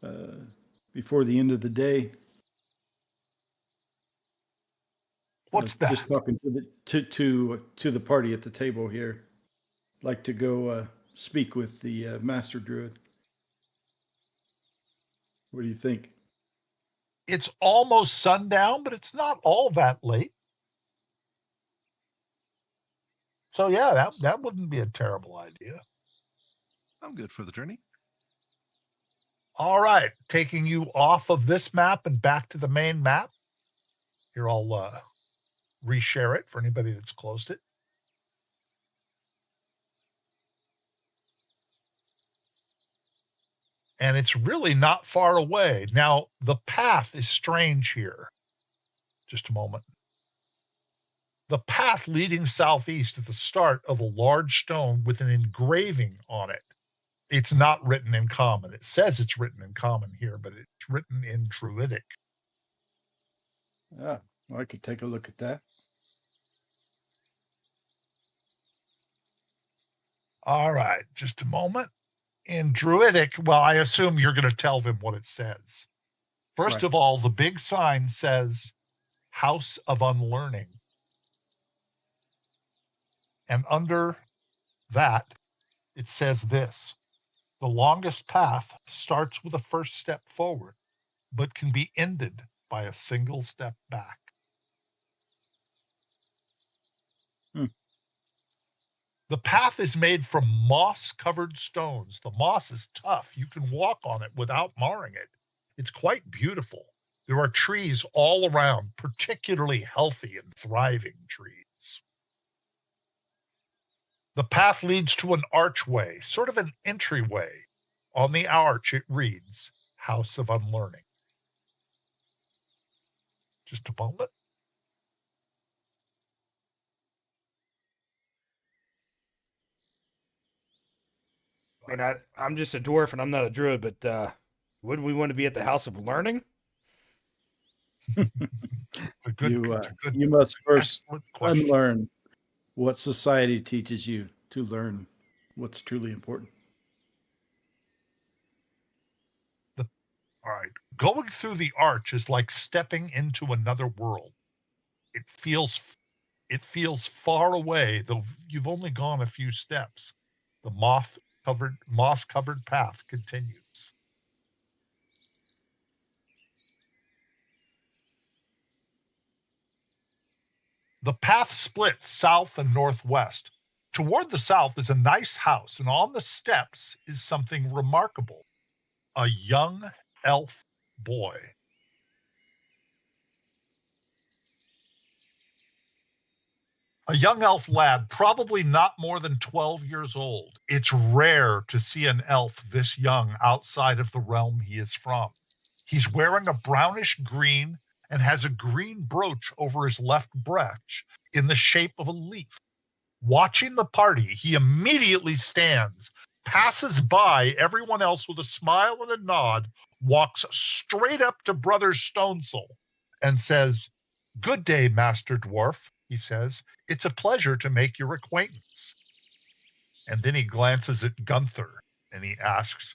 the end of the day. What's that? Just talking to the party at the table here. Like to go speak with the master druid. What do you think? It's almost sundown, but it's not all that late. So yeah, that wouldn't be a terrible idea. I'm good for the journey. All right, taking you off of this map and back to the main map. Here, I'll reshare it for anybody that's closed it. And it's really not far away. Now, the path is strange here. Just a moment. The path leading southeast at the start of a large stone with an engraving on it. It's not written in common. It says it's written in common here, but it's written in Druidic. Well, I could take a look at that. All right, just a moment. In Druidic, well, I assume you're going to tell them what it says. First Right. of all, the big sign says House of Unlearning. And under that, it says this: the longest path starts with a first step forward, but can be ended by a single step back. Hmm. The path is made from moss-covered stones. The moss is tough. You can walk on it without marring it. It's quite beautiful. There are trees all around, particularly healthy and thriving trees. The path leads to an archway, sort of an entryway. On the arch, it reads, House of Unlearning. Just a moment. I mean, I'm just a dwarf and I'm not a druid, but wouldn't we want to be at the House of Learning? You must first excellent question. unlearn what society teaches you to learn what's truly important. All right. Going through the arch is like stepping into another world. It feels far away, though you've only gone a few steps. The moss-covered path continues. The path splits south and northwest. Toward the south is a nice house, and on the steps is something remarkable: a young elf boy. A young elf lad, probably not more than 12 years old. It's rare to see an elf this young outside of the realm he is from. He's wearing a brownish green and has a green brooch over his left breast in the shape of a leaf. Watching the party, he immediately stands, passes by everyone else with a smile and a nod, walks straight up to Brother Stonesoul and says, "Good day, Master Dwarf," he says. "It's a pleasure to make your acquaintance." And then he glances at Gunther and he asks,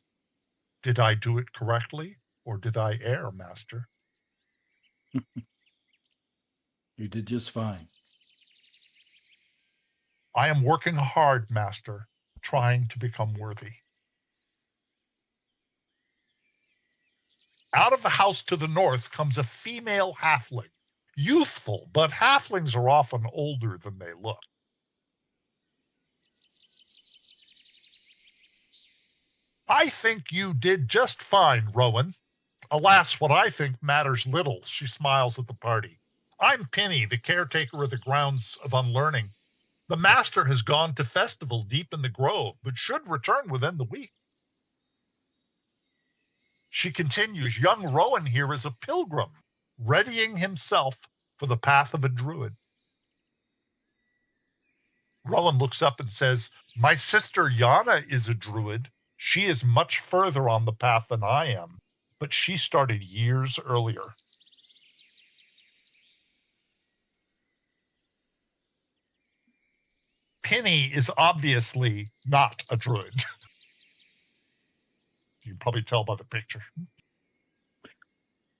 "Did I do it correctly or did I err, Master?" You did just fine. "I am working hard, Master, trying to become worthy." Out of the house to the north comes a female halfling. Youthful, but halflings are often older than they look. "I think you did just fine, Rowan. Alas, what I think matters little," she smiles at the party. "I'm Penny, the caretaker of the grounds of Unlearning. The master has gone to festival deep in the grove, but should return within the week." She continues, "Young Rowan here is a pilgrim, readying himself for the path of a druid." Rowan looks up and says, "My sister Yana is a druid. She is much further on the path than I am, but she started years earlier." Penny is obviously not a druid. You can probably tell by the picture.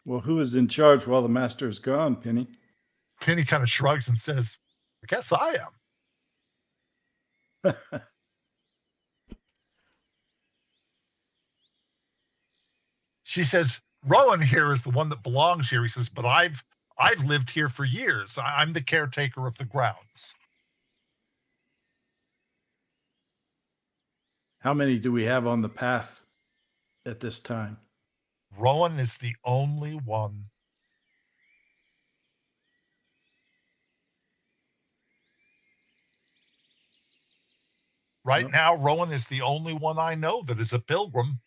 Well, who is in charge while the master is gone, Penny? Penny kind of shrugs and says, "I guess I am." She says, "Rowan here is the one that belongs here." He says, "But I've lived here for years. I'm the caretaker of the grounds." How many do we have on the path at this time? Rowan is the only one. Right Well, now, Rowan is the only one I know that is a pilgrim.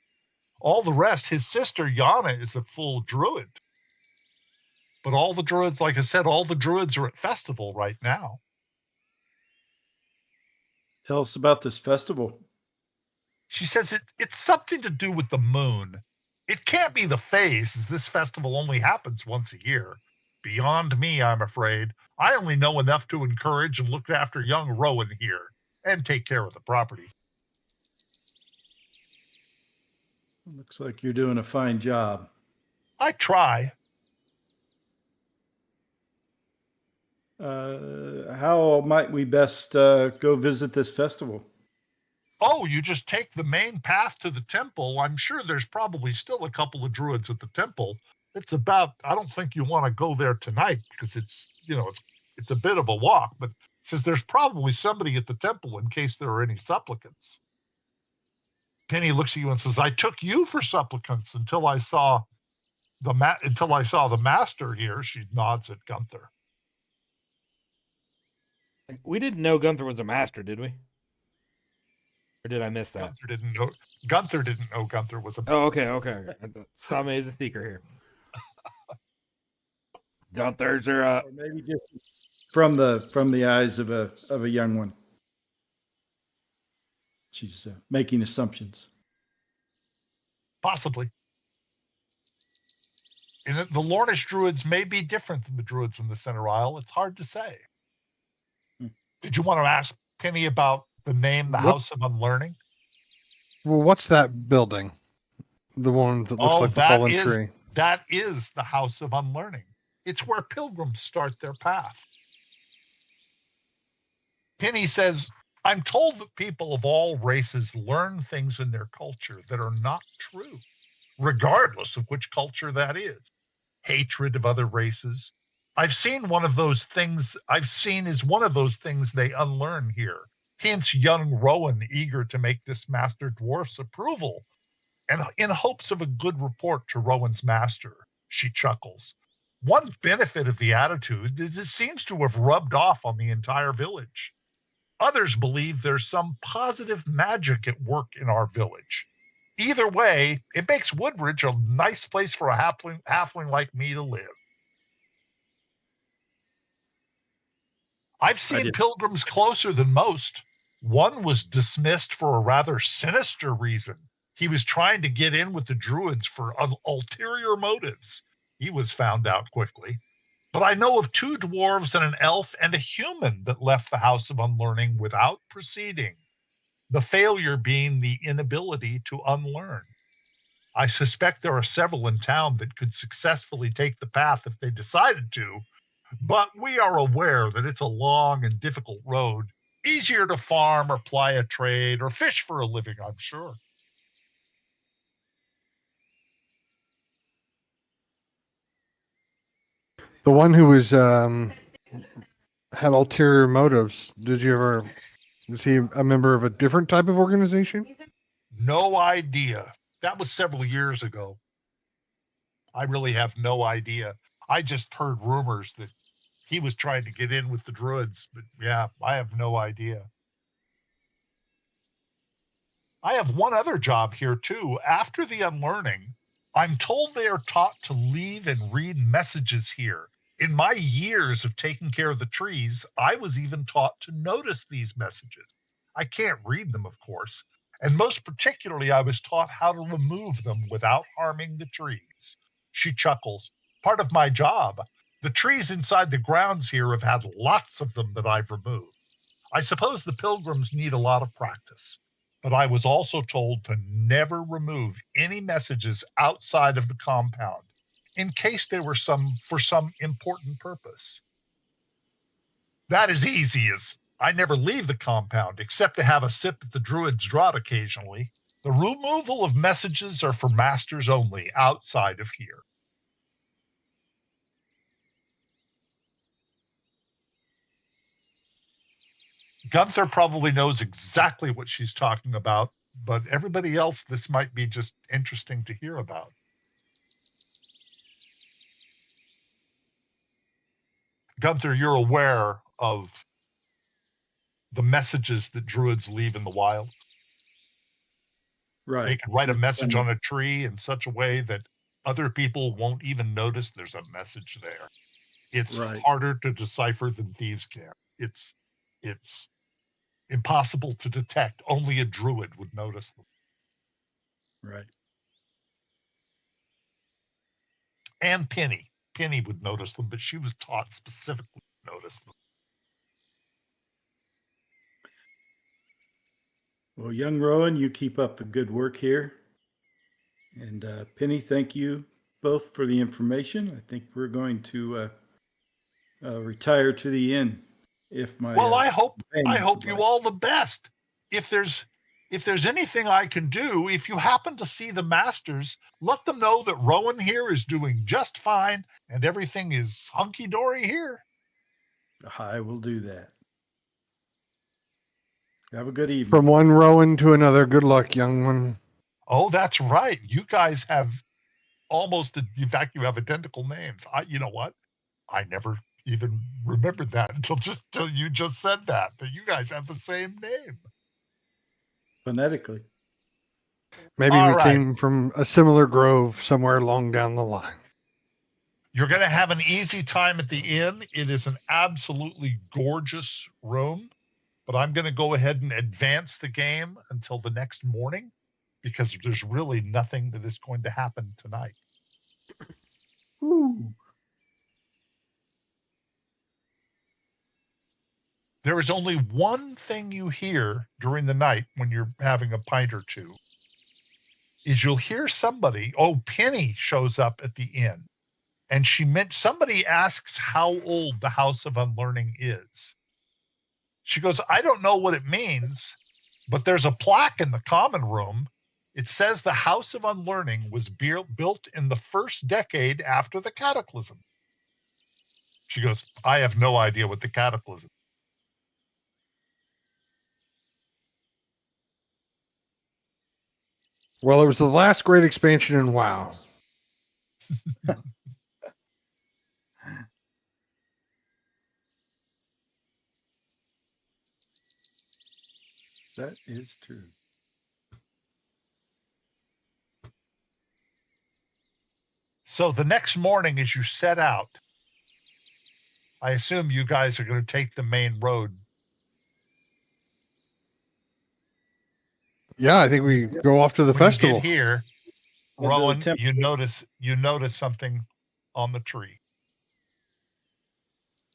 All the rest, his sister Yana is a full druid. But all the druids, like I said, all the druids are at festival right now. tell us about this festival. She says it's something to do with the moon. It can't be the phase, as this festival only happens once a year. Beyond me, I'm afraid. I only know enough to encourage and look after young Rowan here and take care of the property. Looks like you're doing a fine job. I try. How might we best go visit this festival? Oh, you just take the main path to the temple. I'm sure there's probably still a couple of druids at the temple. It's about, I don't think you want to go there tonight because it's a bit of a walk, but says there's probably somebody at the temple in case there are any supplicants. Penny looks at you and says, I took you for supplicants until I saw the master here. She nods at Gunther. We didn't know Gunther was a master, did we? Or did I miss that? Gunther didn't know Gunther was a Oh, okay. Same is a seeker here. Gunther's are Or maybe just from the eyes of a young one. She's making assumptions. possibly. And the Lornish druids may be different than the druids in the Center Isle. It's hard to say. Did you want to ask Penny about the name, the House of Unlearning? Well, what's that building? The one that looks like the fallen tree. That is the House of Unlearning. It's where pilgrims start their path. Penny says, I'm told that people of all races learn things in their culture that are not true, regardless of which culture that is. Hatred of other races. I've seen one of those things they unlearn here. Hence young Rowan eager to make this master dwarf's approval, and in hopes of a good report to Rowan's master. She chuckles. One benefit of the attitude is it seems to have rubbed off on the entire village. Others believe there's some positive magic at work in our village. Either way, it makes Woodridge a nice place for a halfling like me to live. I've seen pilgrims closer than most. One was dismissed for a rather sinister reason. He was trying to get in with the druids for ulterior motives. He was found out quickly. But I know of 2 dwarves and an elf and a human that left the House of Unlearning without proceeding, the failure being the inability to unlearn. I suspect there are several in town that could successfully take the path if they decided to, but we are aware that it's a long and difficult road, easier to farm or ply a trade or fish for a living, I'm sure. The one who was had ulterior motives. Was he a member of a different type of organization? No idea. That was several years ago. I really have no idea. I just heard rumors that he was trying to get in with the druids, but yeah, I have no idea. I have one other job here too. After the unlearning, I'm told they are taught to leave and read messages here. In my years of taking care of the trees, I was even taught to notice these messages. I can't read them, of course, and most particularly, I was taught how to remove them without harming the trees. She chuckles. Part of my job. The trees inside the grounds here have had lots of them that I've removed. I suppose the pilgrims need a lot of practice, but I was also told to never remove any messages outside of the compound in case they were for some important purpose. That is easy, as I never leave the compound except to have a sip at the druid's draught occasionally. The removal of messages are for masters only outside of here. Gunther probably knows exactly what she's talking about, but everybody else, this might be just interesting to hear about. Gunther, you're aware of the messages that druids leave in the wild. Right. They can write a message on a tree in such a way that other people won't even notice there's a message there. It's harder to decipher than thieves can. It's impossible to detect. Only a druid would notice them. Right. And Penny. Penny would notice them, but she was taught specifically to notice them. Well, young Rowan, you keep up the good work here. And Penny, thank you both for the information. I think we're going to retire to the inn. If my Well, I companions hope would you like. all the best. If there's anything I can do, if you happen to see the masters, let them know that Rowan here is doing just fine and everything is hunky dory here. I will do that. Have a good evening. From one Rowan to another. Good luck, young one. Oh, that's right. You guys have in fact, you have identical names. You know what? I never even remembered that until you just said that you guys have the same name. Phonetically. Maybe All we right. came from a similar grove somewhere along down the line. You're going to have an easy time at the inn. It is an absolutely gorgeous room, but I'm going to go ahead and advance the game until the next morning because there's really nothing that is going to happen tonight. Ooh. There is only one thing you hear during the night when you're having a pint or two is you'll hear somebody, Penny shows up at the inn and somebody asks how old the House of Unlearning is. She goes, I don't know what it means, but there's a plaque in the common room. It says the House of Unlearning was built in the first decade after the cataclysm. She goes, I have no idea what the cataclysm. Well, it was the last great expansion in WoW. That is true. So the next morning, as you set out, I assume you guys are going to take the main road. Yeah, I think we go off to the When you festival. get here, Into the Rowan, temple. you notice something on the tree.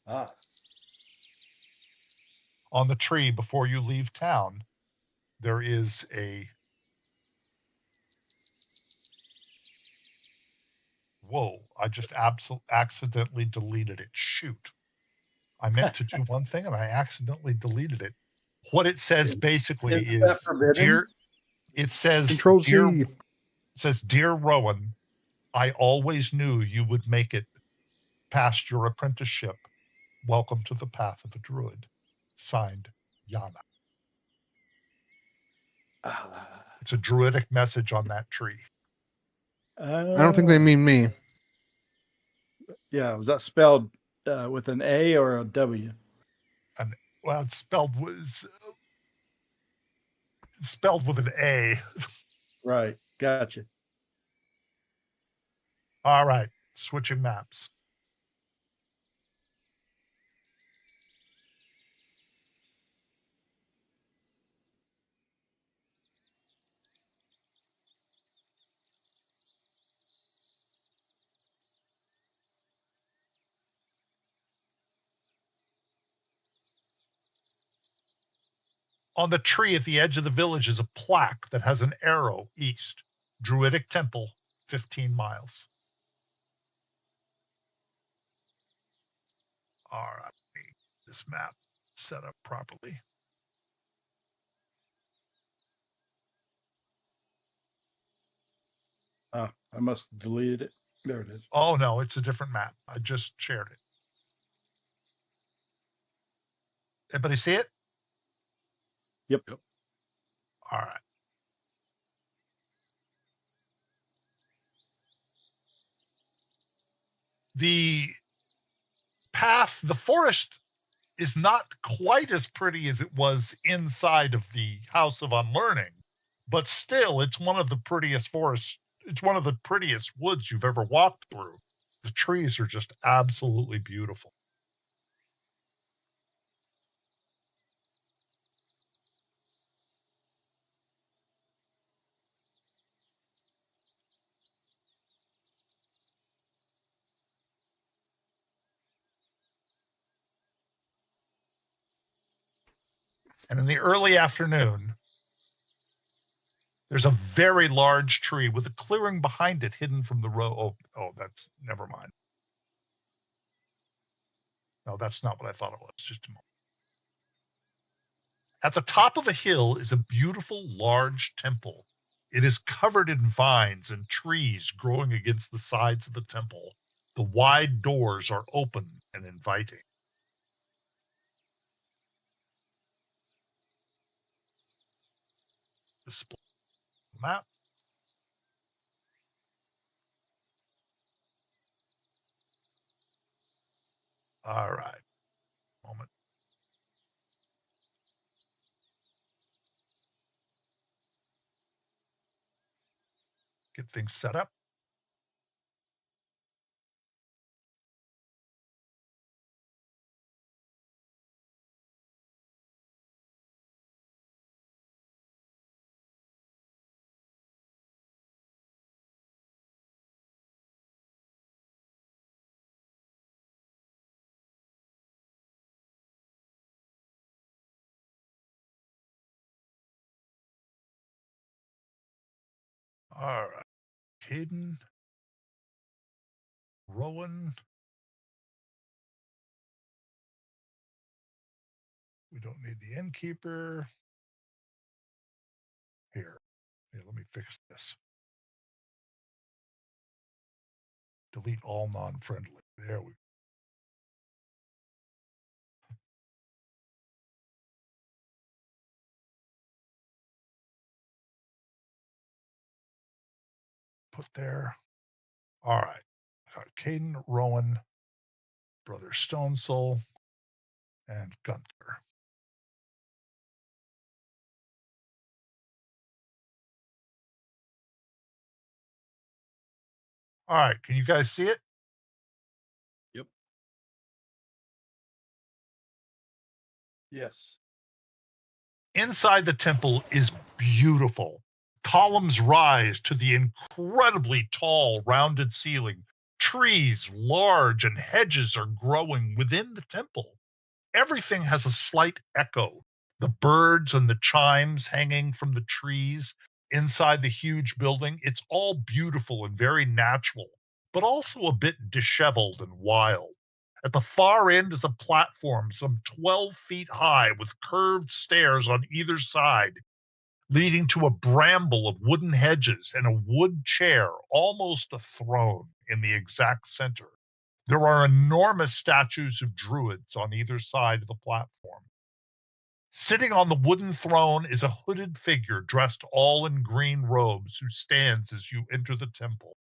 Ah. On the tree before you leave town, there is a whoa, I just accidentally deleted it. Shoot. I meant to do one thing and I accidentally deleted it. What it says basically Is that is forbidden? it says Control dear C. dear Rowan, I always knew you would make it past your apprenticeship. Welcome to the path of a druid. Signed, Yana. It's a druidic message on that tree. I don't think they mean me. Yeah, was that spelled with an A or a W? Well, it's spelled with an A. Right. Gotcha. All right, switching maps. On the tree at the edge of the village is a plaque that has an arrow east. Druidic Temple, 15 miles. All right, let me get this map set up properly. I must have deleted it. There it is. Oh, no, it's a different map. I just shared it. Everybody see it? Yep. All right. The path, the forest is not quite as pretty as it was inside of the House of Unlearning, but still, it's one of the prettiest forests. It's one of the prettiest woods you've ever walked through. The trees are just absolutely beautiful. And in the early afternoon, There's a very large tree with a clearing behind it hidden from the road. Oh, that's never mind. No, that's not what I thought it was. Just a moment. At the top of a hill is a beautiful, large temple. It is covered in vines and trees growing against the sides of the temple. The wide doors are open and inviting. Display map. All right. Moment. Get things set up. All right. Caden. Rowan. We don't need the innkeeper. Here, let me fix this. Delete all non-friendly. There we go. Put there. All right. Got Caden, Rowan, Brother Stone Soul, and Gunther. All right. Can you guys see it? Yep. Yes. Inside the temple is beautiful. Columns rise to the incredibly tall, rounded ceiling. Trees, large, and hedges are growing within the temple. Everything has a slight echo. The birds and the chimes hanging from the trees inside the huge building. It's all beautiful and very natural, but also a bit disheveled and wild. At the far end is a platform some 12 feet high with curved stairs on either side, leading to a bramble of wooden hedges and a wood chair, almost a throne, in the exact center. There are enormous statues of druids on either side of the platform. Sitting on the wooden throne is a hooded figure dressed all in green robes who stands as you enter the temple.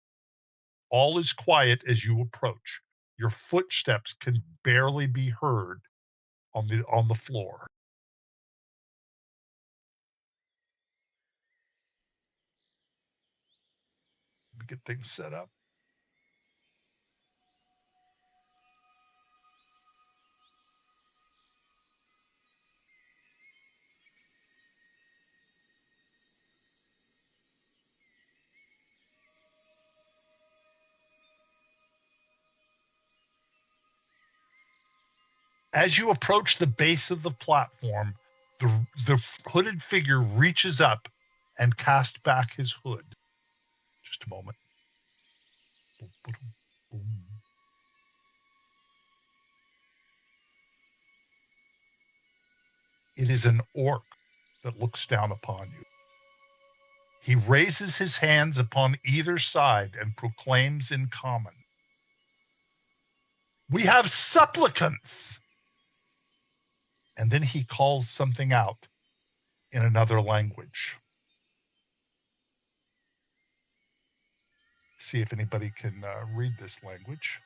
All is quiet as you approach. Your footsteps can barely be heard on the floor. Let me get things set up. As you approach the base of the platform, the hooded figure reaches up and casts back his hood. Just a moment. It is an orc that looks down upon you. He raises his hands upon either side and proclaims in common, "We have supplicants!" And then he calls something out in another language. See if anybody can read this language.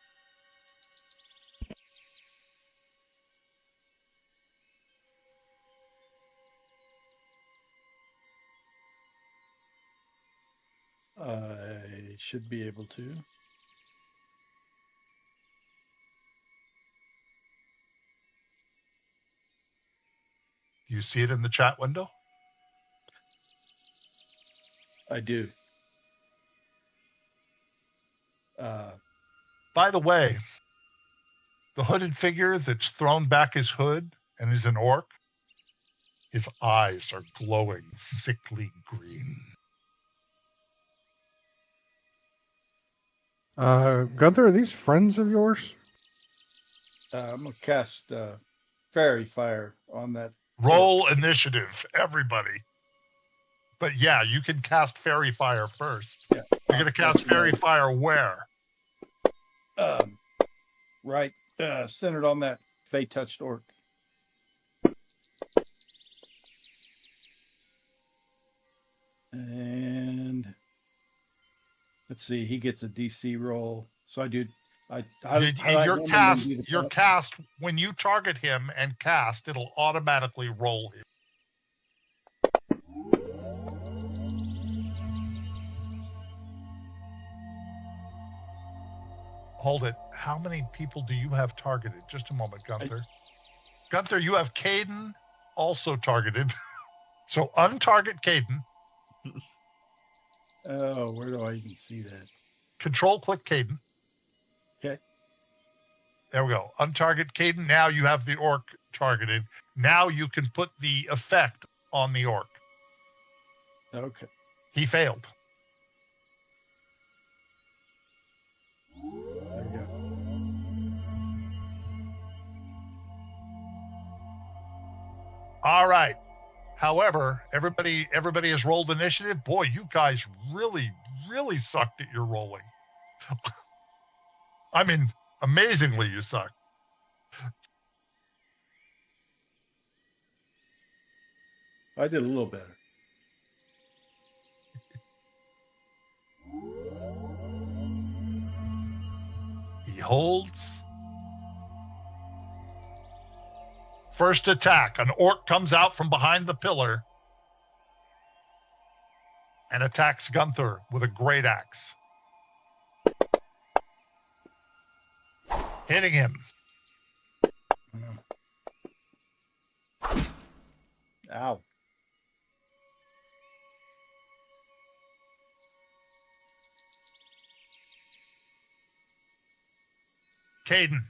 I should be able to. Do you see it in the chat window? I do. By the way, the hooded figure that's thrown back his hood and is an orc, his eyes are glowing sickly green. Gunther, are these friends of yours? I'm gonna cast fairy fire on that. Roll initiative, everybody. But yeah, you can cast fairy fire first. Yeah, You're going to cast fairy fire where? Right, centered on that Fey touched orc. And let's see, he gets a DC roll. So I do. I highlight Your him and then cast, do the your top. cast, when you target him and cast, it'll automatically roll him. Hold it. How many people do you have targeted? Just a moment, Gunther. Gunther, you have Caden also targeted. So untarget Caden. Oh, where do I even see that? Control click Caden. Okay. There we go. Untarget Caden. Now you have the orc targeted. Now you can put the effect on the orc. Okay. He failed. There you go. All right. However, everybody has rolled initiative. Boy, you guys really, really sucked at your rolling. I mean, amazingly, you suck. I did a little better. He holds. First attack. An orc comes out from behind the pillar and attacks Gunther with a great axe. Hitting him. Ow. Caden.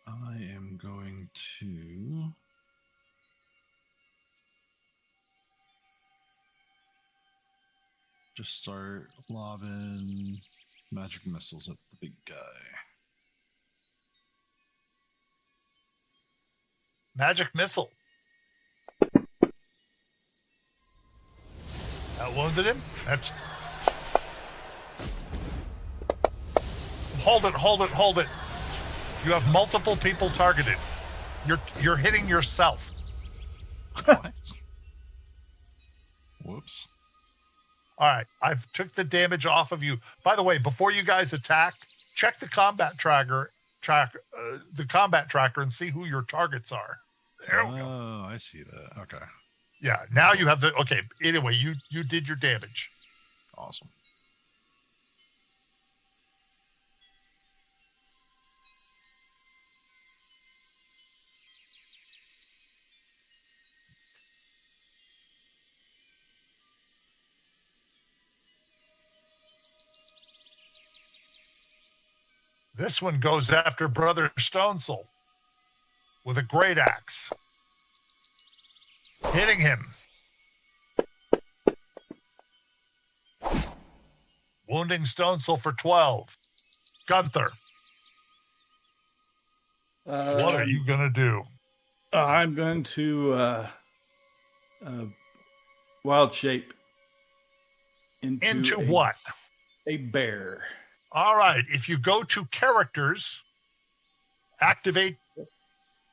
I am going to just start lobbing magic missiles at the big guy. Magic missile. That wounded him. That's. Hold it. You have multiple people targeted. You're hitting yourself. What? Whoops. All right, I've took the damage off of you. By the way, before you guys attack, check the combat tracker, and see who your targets are. There we go. Oh, I see that. Okay. Yeah, now you have the. Okay, anyway, you did your damage. Awesome. This one goes after Brother Stonesoul with a great axe, hitting him. Wounding Stonesoul for 12. Gunther, what are you going to do? I'm going to wild shape Into what? A bear. All right. If you go to characters, activate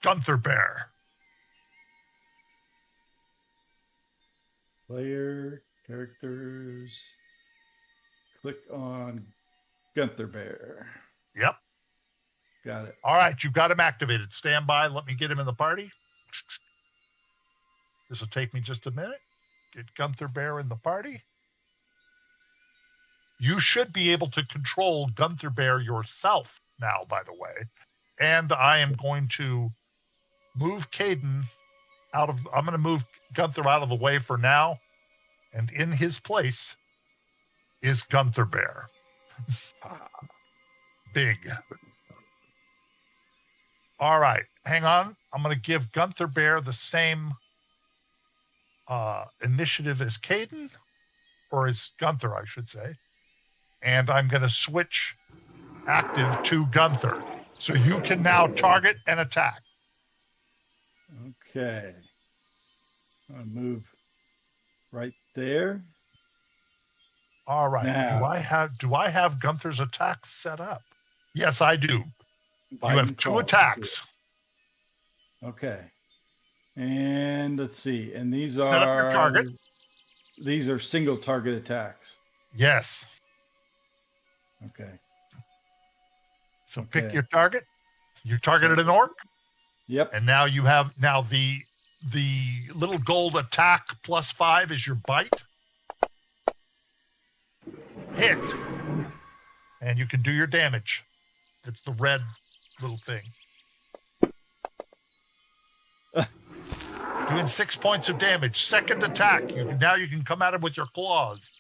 Gunther Bear. Player, characters, click on Gunther Bear. Yep. Got it. All right. You've got him activated. Stand by. Let me get him in the party. This will take me just a minute. Get Gunther Bear in the party. You should be able to control Gunther Bear yourself now, by the way. And I am going to move Caden I'm going to move Gunther out of the way for now. And in his place is Gunther Bear. Big. All right, hang on. I'm going to give Gunther Bear the same initiative as Caden, or as Gunther, I should say. And I'm going to switch active to Gunther. So you can now target and attack. Okay. I'll move right there. All right. Now. Do I have Gunther's attacks set up? Yes, I do. You have 2 attacks. Okay. And let's see. And these Set up your target. These are single target attacks. Yes. Okay. So pick your target. You targeted an orc. Yep. And now you have the little gold attack +5 is your bite. Hit. And you can do your damage. It's the red little thing. Doing 6 points of damage. Second attack. Now you can come at him with your claws.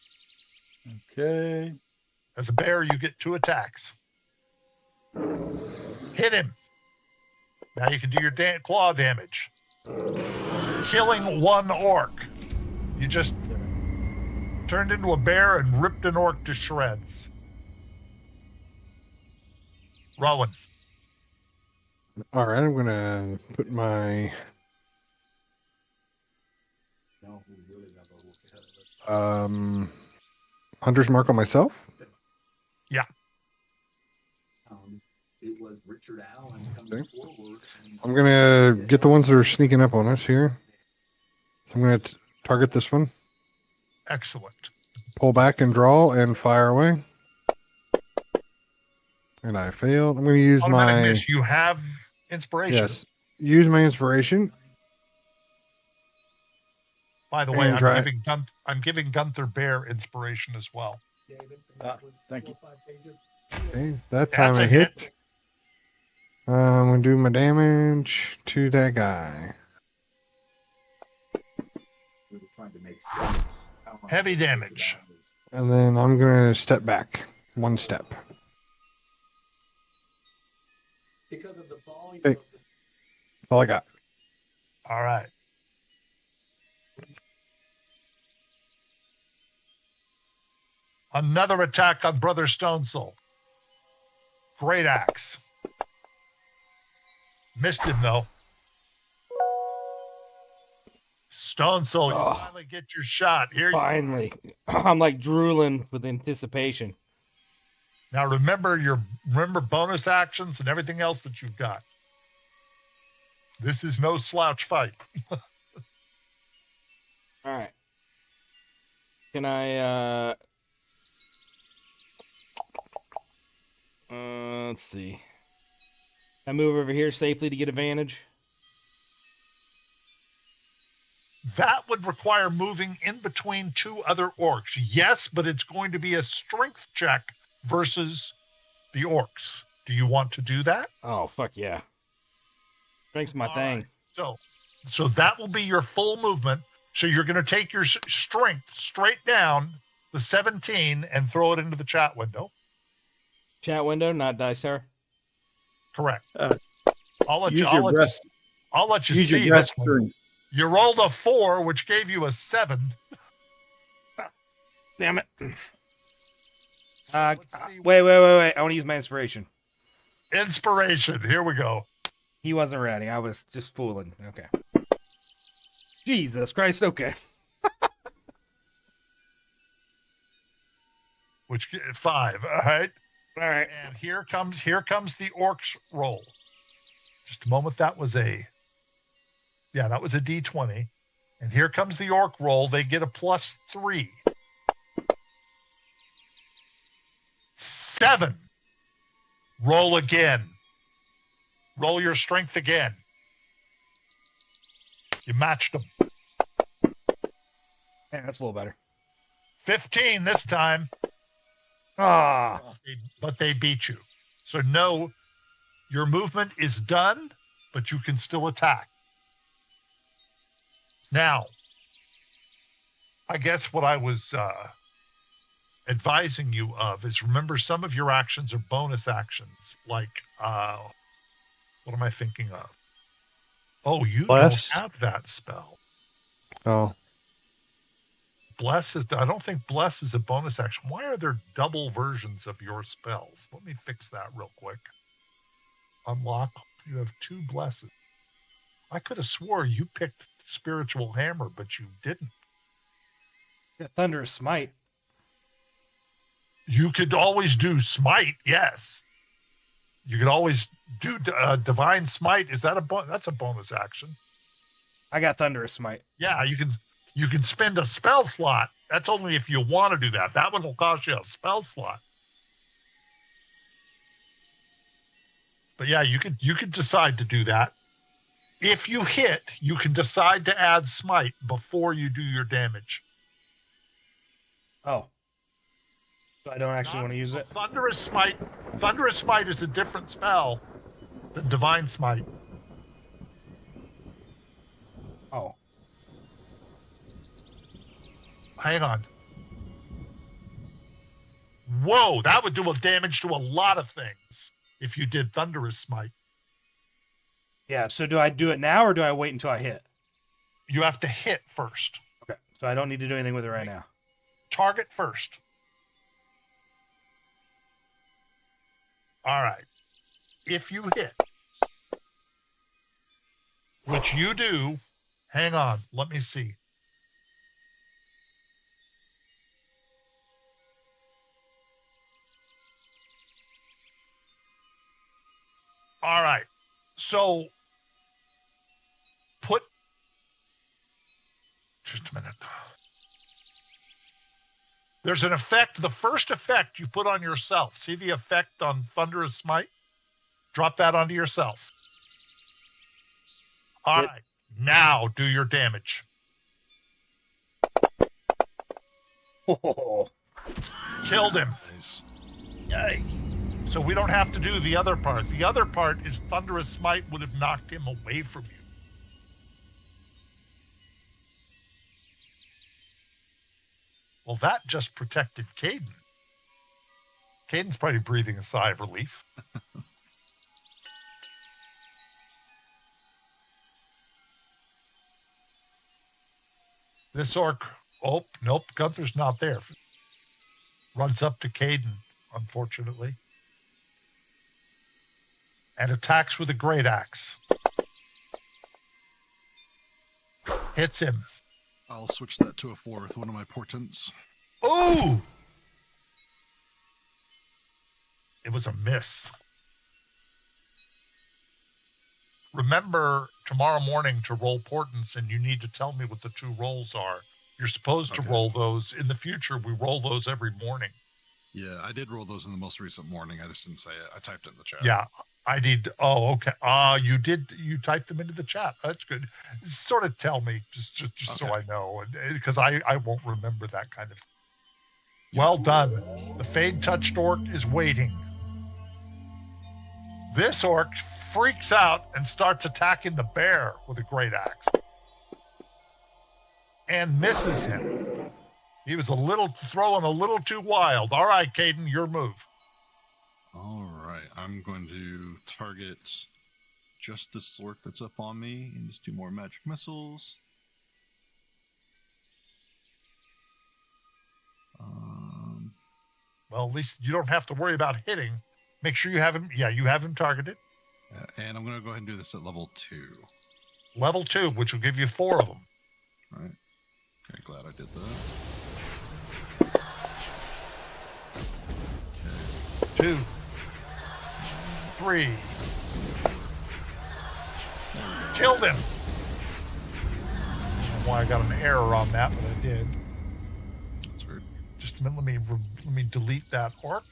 Okay. As a bear, you get 2 attacks. Hit him. Now you can do your claw damage. Killing 1 orc. You just turned into a bear and ripped an orc to shreds. Rowan. All right, I'm gonna put my hunter's mark on myself. Yeah. Okay. I'm gonna get the ones that are sneaking up on us here. I'm gonna target this one. Excellent. Pull back and draw and fire away. And I failed. I'm gonna use Automatic my miss. You have inspiration. yes. Use my inspiration. By the way, And I'm giving Gunther Bear inspiration as well. Thank you. Okay, that time That's I a hit. I'm gonna do my damage to that guy. Heavy damage. And then I'm gonna step back 1 step. Okay. That's all I got. All right. Another attack on Brother Stone Soul. Great axe. Missed him though. Stone Soul, you Oh. finally get your shot. Here. Finally. I'm like drooling with anticipation. Now remember bonus actions and everything else that you've got. This is no slouch fight. All right. Can I let's see. I move over here safely to get advantage. That would require moving in between 2 other orcs. Yes, but it's going to be a strength check versus the orcs. Do you want to do that? Oh, fuck yeah. Strength's my All thing. right. So that will be your full movement. So you're going to take your strength straight down the 17 and throw it into the chat window. Chat window, not dice tower. Correct. Uh, I'll let use you. your breath. I'll let you Use see your breath this one. strength. You rolled a 4, which gave you a 7. Damn it. So let's see. Wait. I want to use my inspiration. Inspiration. Here we go. He wasn't ready. I was just fooling. Okay. Jesus Christ. Okay. Which 5. All right. All right. And here comes the orcs roll. Just a moment. That was a D20. And here comes the orc roll. They get a +3. 7. Roll again. Roll your strength again. You matched them. Yeah, that's a little better. 15 this time. Ah. But they beat you. So no, your movement is done, but you can still attack. Now, I guess what I was advising you of is remember some of your actions are bonus actions, like What am I thinking of? Oh, you Bless? don't have that spell. Oh, Bless is. I don't think bless is a bonus action. Why are there double versions of your spells? Let me fix that real quick. Unlock. You have 2 blesses. I could have swore you picked spiritual hammer, but you didn't. Yeah, Thunderous Smite. You could always do smite. Yes. You could always do divine smite. Is that that's a bonus action? I got Thunderous Smite. Yeah, you can spend a spell slot. That's only if you want to do that. That one will cost you a spell slot. But yeah, you could decide to do that. If you hit, you can decide to add smite before you do your damage. Oh. So I don't actually want to use it? Thunderous smite. Thunderous smite is a different spell than divine smite. Oh. Hang on. Whoa, that would do a damage to a lot of things if you did thunderous smite. Yeah, so do I do it now or do I wait until I hit? You have to hit first. Okay. So I don't need to do anything with it right now. Target first. All right. If you hit, which you do, hang on, let me see. All right. So put just a minute. There's an effect. The first effect you put on yourself. See the effect on Thunderous Smite? Drop that onto yourself. All right. Now do your damage. Oh, Killed him. Nice. yikes. So we don't have to do the other part. The other part is Thunderous Smite would have knocked him away from you. Well, that just protected Caden. Caden's probably breathing a sigh of relief. This orc, oh, nope, Gunther's not there. Runs up to Caden, unfortunately. And attacks with a great axe. Hits him. I'll switch that to a 4 with one of my portents. Ooh! It was a miss. Remember tomorrow morning to roll portents, and you need to tell me what the 2 rolls are. You're supposed to roll those. In the future, we roll those every morning. Yeah, I did roll those in the most recent morning. I just didn't say it. I typed it in the chat. Yeah, I need. Oh, okay. You did. You typed them into the chat. That's good. Sort of tell me, just so I know, because I won't remember that kind of. Well done. The Fayde touched orc is waiting. This orc freaks out and starts attacking the bear with a great axe, and misses him. He was throwing a little too wild. All right, Caden, your move. All right, I'm going to target just this orc that's up on me and just do more magic missiles. Well, at least you don't have to worry about hitting. Make sure you have him. Yeah, you have him targeted. And I'm going to go ahead and do this at level 2. Level 2, which will give you 4 of them. All right. Okay, glad I did that. 2, 3. Killed him. I don't know why I got an error on that, but I did. That's weird. Just a minute, let me delete that orc.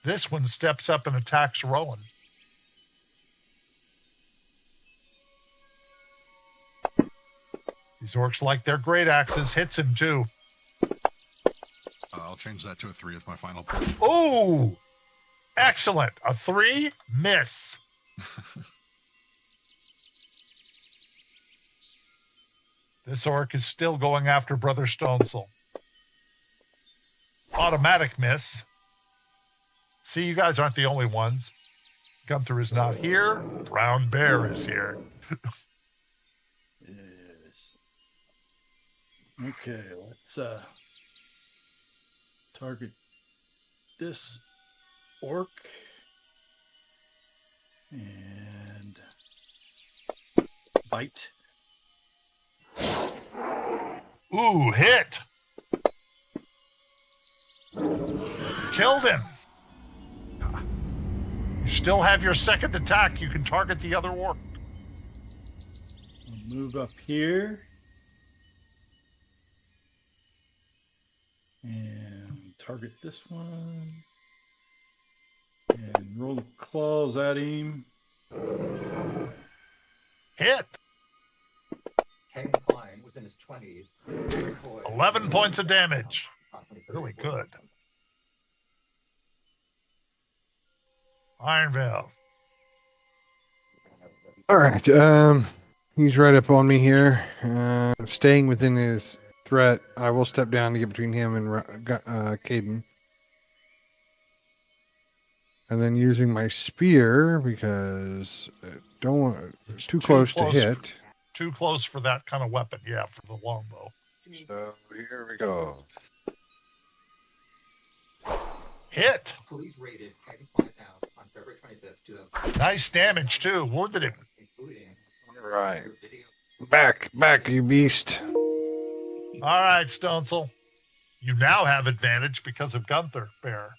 This one steps up and attacks Rowan. These orcs like their great axes. Hits him too. I'll change that to a 3 with my final point. Oh, excellent. A 3, miss. This orc is still going after Brother Stonesoul. Automatic miss. See, you guys aren't the only ones. Gunther is not here. Brown Bear is here. Yes. Okay, let's target this orc and bite. Ooh, hit. Killed him. You still have your second attack. You can target the other orc. I'll move up here and target this one and roll the claws at him. Hit. Ken Klein was in his 20s. 11 points of damage. Really good. Ironvale. All right. He's right up on me here. Staying within his threat, I will step down to get between him and Caden. And then using my spear because I don't want too close to hit. Too close for that kind of weapon. Yeah, for the longbow. So here we go. Hit. Police raided Ken Klein's house on February 25th, 2006. Nice damage too. Wounded him. Including All right. video. Back, you beast. All right, Stonesoul. You now have advantage because of Gunther, Bear.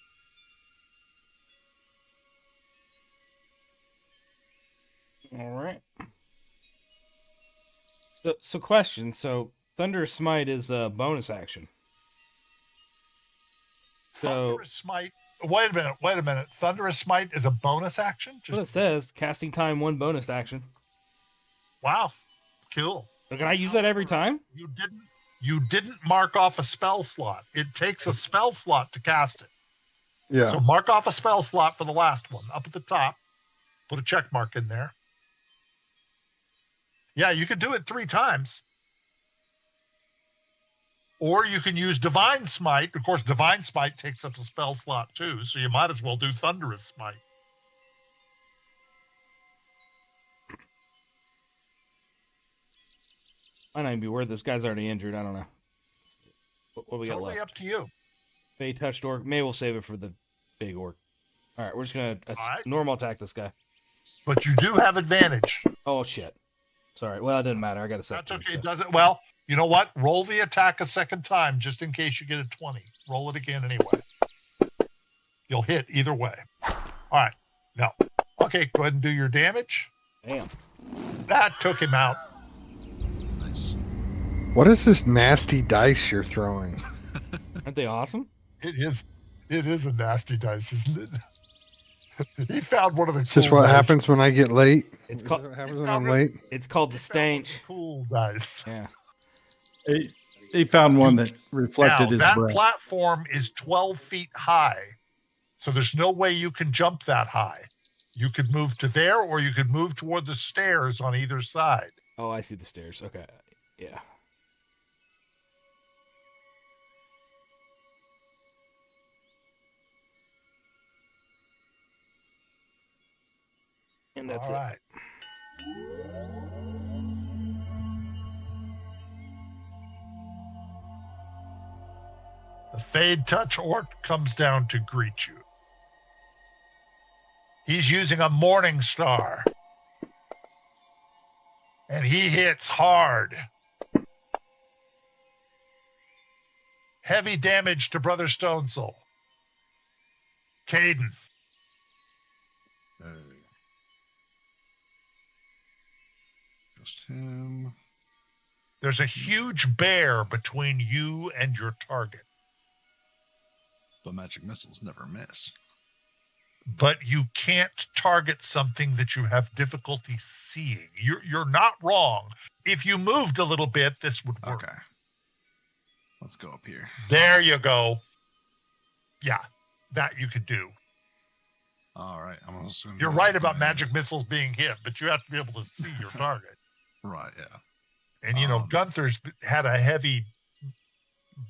All right. So question. So Thunderous Smite is a bonus action. So Thunderous Smite. Wait a minute. Thunderous Smite is a bonus action? what it says, casting time 1 bonus action. Wow. Cool. So can I use that every time? You didn't mark off a spell slot. It takes a spell slot to cast it. Yeah. So mark off a spell slot for the last one. Up at the top. Put a check mark in there. Yeah, you could do it 3 times. Or you can use Divine Smite. Of course, Divine Smite takes up a spell slot too, so you might as well do Thunderous Smite. Might not even be worth. This guy's already injured. I don't know. What we got Totally left? up to you. Fey touched orc. Maybe we'll save it for the big orc. All right, we're just gonna right. normal attack this guy. But you do have advantage. Oh shit! Sorry. Well, it doesn't matter. I got to set. That's okay. It doesn't. Well, you know what? Roll the attack a second time just in case you get a 20. Roll it again anyway. You'll hit either way. All right. No. Okay, go ahead and do your damage. Damn. That took him out. Nice. What is this nasty dice you're throwing? Aren't they awesome? It is a nasty dice, isn't it? He found one of the Is this what happens when I get late? It's Is called. this what happens when I'm late? It's called the stench. Cool dice. Yeah. He found one that reflected Now, his that breath. platform is 12 feet high, so there's no way you can jump that high. You could move to there, or you could move toward the stairs on either side. Oh, I see the stairs. Okay. Yeah. And that's All it. right. The Fade Touch Orc comes down to greet you. He's using a Morning Star. And he hits hard. Heavy damage to Brother Stonesoul. Caden. Just him. There's a huge bear between you and your target. But magic missiles never miss. But you can't target something that you have difficulty seeing. You're not wrong. If you moved a little bit, this would work. Okay. Let's go up here. There you go. Yeah, that you could do. All right. I'm assuming You're this right is about gonna- magic missiles being hit, but you have to be able to see your target. Right. Yeah. And Gunther's had a heavy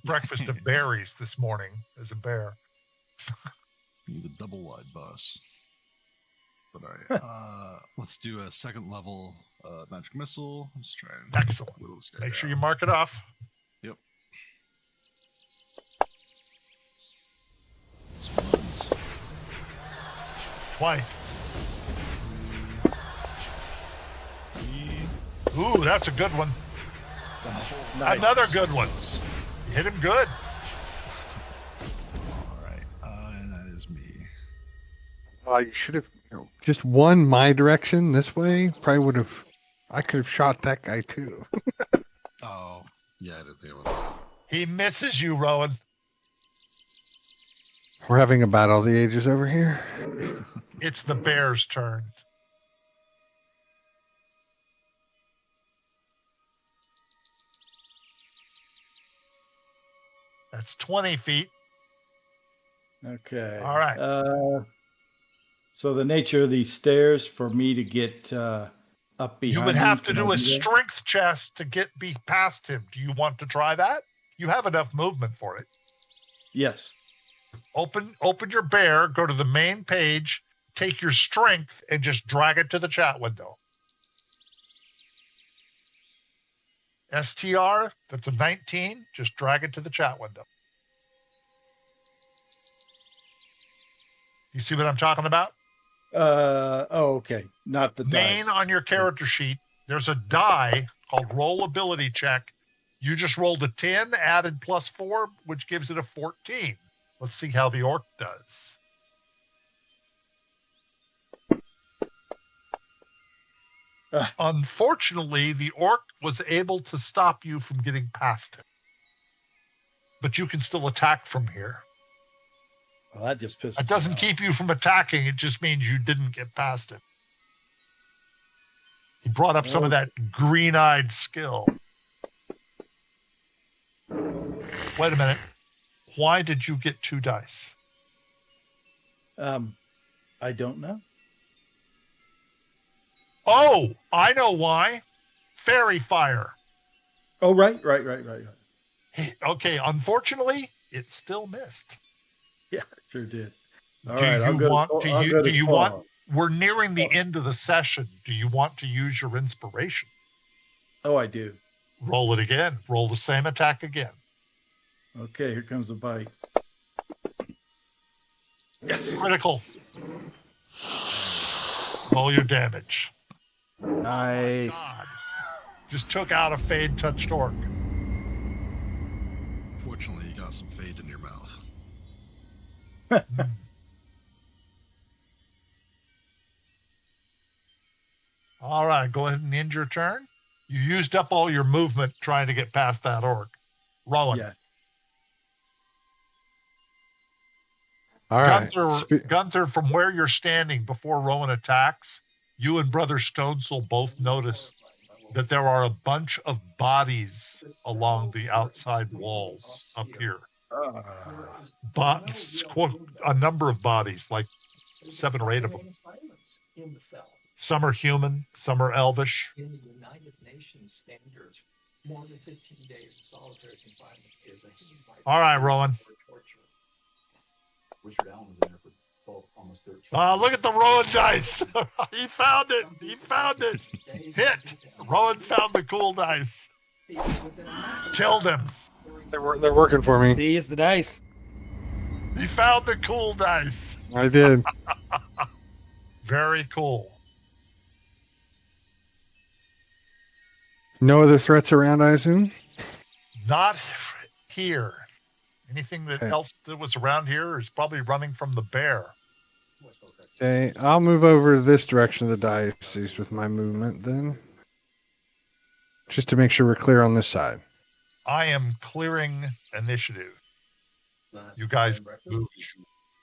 breakfast of berries this morning as a bear. He's a double wide bus. But all right, let's do a second level magic missile. Let's try and Excellent. whittle this guy Make sure down. you mark it off. Yep. Twice. Ooh, that's a good one. Nice. Another good one. You hit him good. All right, and that is me. You should have just won my direction this way. Probably would have. I could have shot that guy too. Oh, yeah, I didn't think about that. He misses you, Rowan. We're having a battle of the ages over here. It's the bear's turn. That's 20 feet. Okay. All right. So the nature of these stairs for me to get up behind You would him, have to can I do a that? strength chest to get past him. Do you want to try that? You have enough movement for it. Yes. Open your bear, go to the main page, take your strength, and just drag it to the chat window. STR, that's a 19. Just drag it to the chat window. You see what I'm talking about? Okay. Not the Main dice. on your character sheet, there's a die called roll ability check. You just rolled a 10, added +4, which gives it a 14. Let's see how the orc does. Unfortunately, the orc was able to stop you from getting past it. But you can still attack from here. Well, that just pisses It doesn't me off. keep you from attacking. It just means you didn't get past it. He brought up some of that green-eyed skill. Wait a minute. Why did you get 2 dice? I don't know. Oh, I know why. Fairy fire. Oh, right. Okay, unfortunately, it still missed. Yeah, sure did. All Do right, I'll you go want to, to I'll use, go do to you 12. want, we're nearing the end of the session. Do you want to use your inspiration? Oh, I do. Roll it again. Roll the same attack again. Okay, here comes the bite. Yes. Critical. Roll your damage. Nice. God. Just took out a Fayde touched orc. Fortunately, you got some Fayde in your mouth. All right, go ahead and end your turn. You used up all your movement trying to get past that orc. Rowan. Yeah. All right. Gunther, from where you're standing before Rowan attacks, you and Brother Stonesoul both notice that there are a bunch of bodies along the outside walls up here. A number of bodies, like 7 or 8 of them. Some are human, some are elvish. In the United Nations standards, more than 15 days of solitary confinement is a hidden by All right, Rowan. torture. Richard Allen was in there for almost 13 Look at the Rowan dice. He found it. He found it. Hit. Rowan found the cool dice. Killed him. They're working for me. See, it's the dice. He found the cool dice. I did. Very cool. No other threats around, I assume? Not here. Anything that Okay. else that was around here is probably running from the bear. Okay, I'll move over this direction of the diocese with my movement then. Just to make sure we're clear on this side. I am clearing initiative. You guys move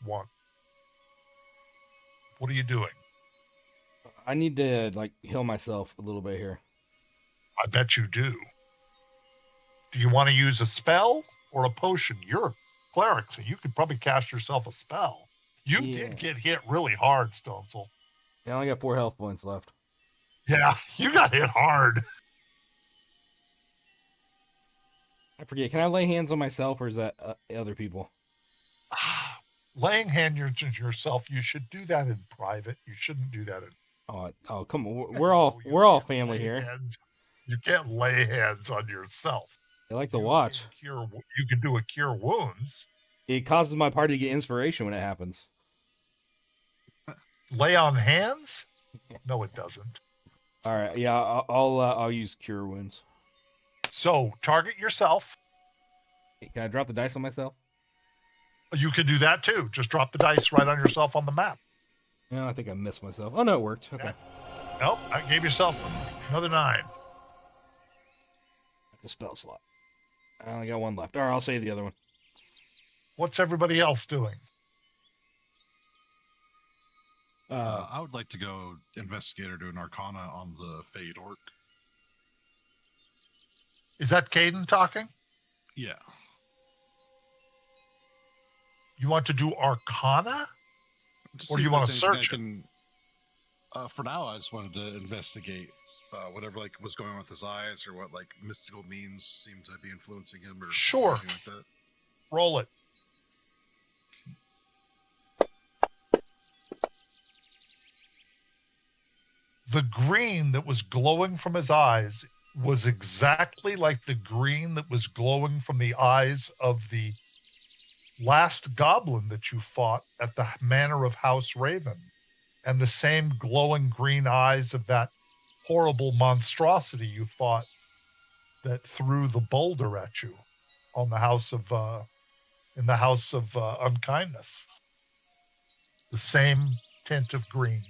one. What are you doing? I need to heal myself a little bit here. I bet you do. Do you want to use a spell or a potion? You're a cleric, so you could probably cast yourself a spell. You did get hit really hard, Stonesoul. I only got 4 health points left. Yeah, you got hit hard. I forget. Can I lay hands on myself, or is that other people? Laying hands on yourself, you should do that in private. You shouldn't do that in. Oh, come on. We're all family here. You can't lay hands on yourself. They like to watch. You can do a cure wounds. It causes my party to get inspiration when it happens. Lay on hands? No, it doesn't. All right. Yeah, I'll use cure wounds. So target yourself. Can I drop the dice on myself? You can do that too. Just drop the dice right on yourself on the map. No, I think I missed myself. Oh no, it worked. Okay. Nope, I gave yourself another 9. The spell slot. I only got one left. All right, I'll save the other one. What's everybody else doing? I would like to go investigate or do an arcana on the Fayde orc. Is that Caden talking? Yeah. You want to do Arcana? Or do you want to search it? For now, I just wanted to investigate whatever like was going on with his eyes or what like mystical means seemed to be influencing him or Sure. anything like that. Roll it. The green that was glowing from his eyes was exactly like the green that was glowing from the eyes of the last goblin that you fought at the manor of House Raven, and the same glowing green eyes of that horrible monstrosity you fought that threw the boulder at you on the house of in the house of unkindness. The same tint of green.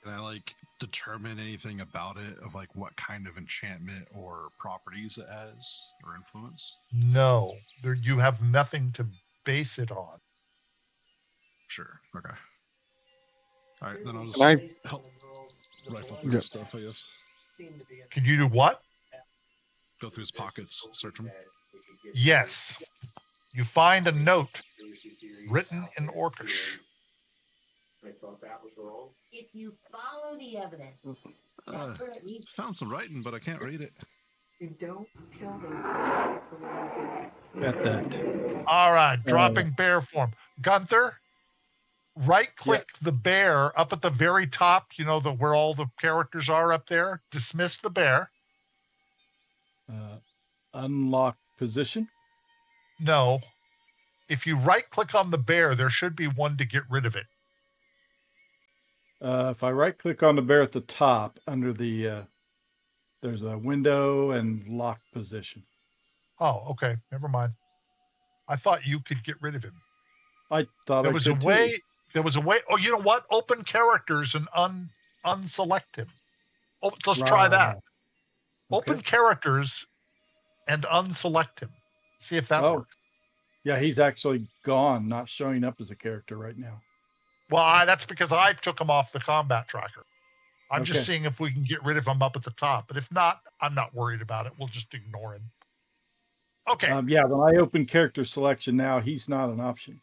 Can I like determine anything about it of like what kind of enchantment or properties it has or influence? No, there you have nothing to base it on. Sure. Okay. All right, then I'll just Can help rifle through Yeah. his stuff, I guess. Can you do what? Go through his pockets, search them. Yes. You find a note written in Orcish. If you follow the evidence, that's where it leads. Found some writing, but I can't read it. Don't kill those guys before we Got that. All right, dropping bear form. Gunther, right-click the bear up at the very top, you know, where all the characters are up there. Dismiss the bear. Unlock position. No. If you right-click on the bear, there should be one to get rid of it. If I right click on the bear at the top under the, there's a window and lock position. Oh, okay. Never mind. I thought you could get rid of him. I thought There I was a could too. way. There was a way. Oh, you know what? Open characters and unselect him. Oh, let's try that. Okay. Open characters and unselect him. See if that Oh. works. Yeah, he's actually gone, not showing up as a character right now. Well, that's because I took him off the combat tracker. I'm just Okay. seeing if we can get rid of him up at the top. But if not, I'm not worried about it. We'll just ignore him. Okay. Yeah, when I open character selection now, he's not an option.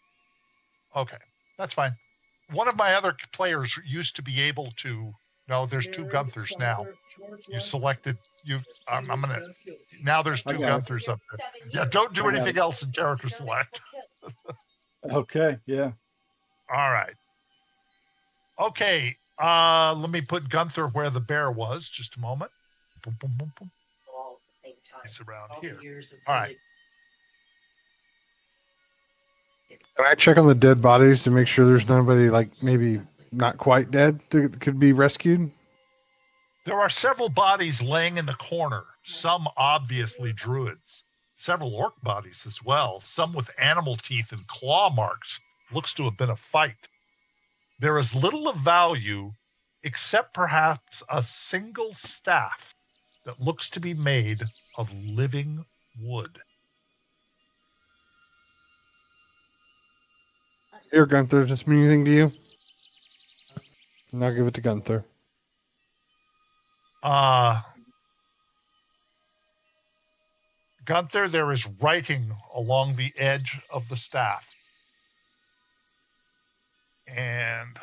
Okay. That's fine. One of my other players used to be able to. No, there's 2 Gunthers now. You selected. I'm gonna. Now there's 2 I got it. Gunthers up there. Yeah. Don't do I got anything it. else in character select. Okay, yeah. All right. Okay. Let me put Gunther where the bear was. Just a moment. Boom, boom, boom, boom. all at the same time. He's around All here. the years of All right. Can I check on the dead bodies to make sure there's nobody like maybe not quite dead that could be rescued? There are several bodies laying in the corner, some obviously druids, several orc bodies as well, some with animal teeth and claw marks. Looks to have been a fight. There is little of value except perhaps a single staff that looks to be made of living wood. Here, Gunther, does this mean anything to you? And I'll give it to Gunther. Gunther, there is writing along the edge of the staff. And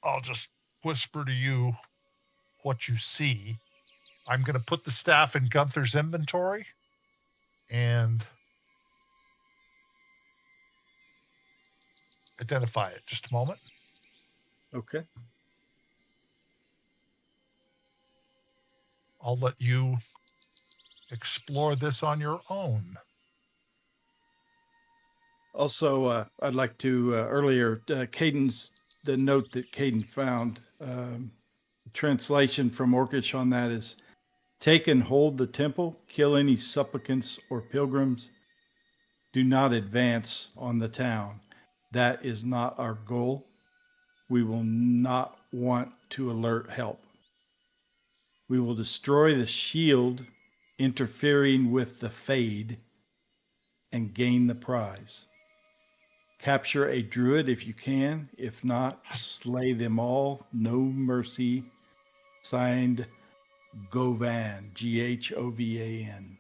I'll just whisper to you what you see. I'm going to put the staff in Gunther's inventory. and identify it. Just a moment. Okay. I'll let you explore this on your own. Also, I'd like to earlier, Caden's, the note that Caden found, translation from Orcish on that is take and hold the temple, kill any supplicants or pilgrims. Do not advance on the town. That is not our goal. We will not want to alert help. We will destroy the shield, interfering with the Fayde, and gain the prize. Capture a druid if you can. If not, slay them all. No mercy. Signed, Govan, Ghovan.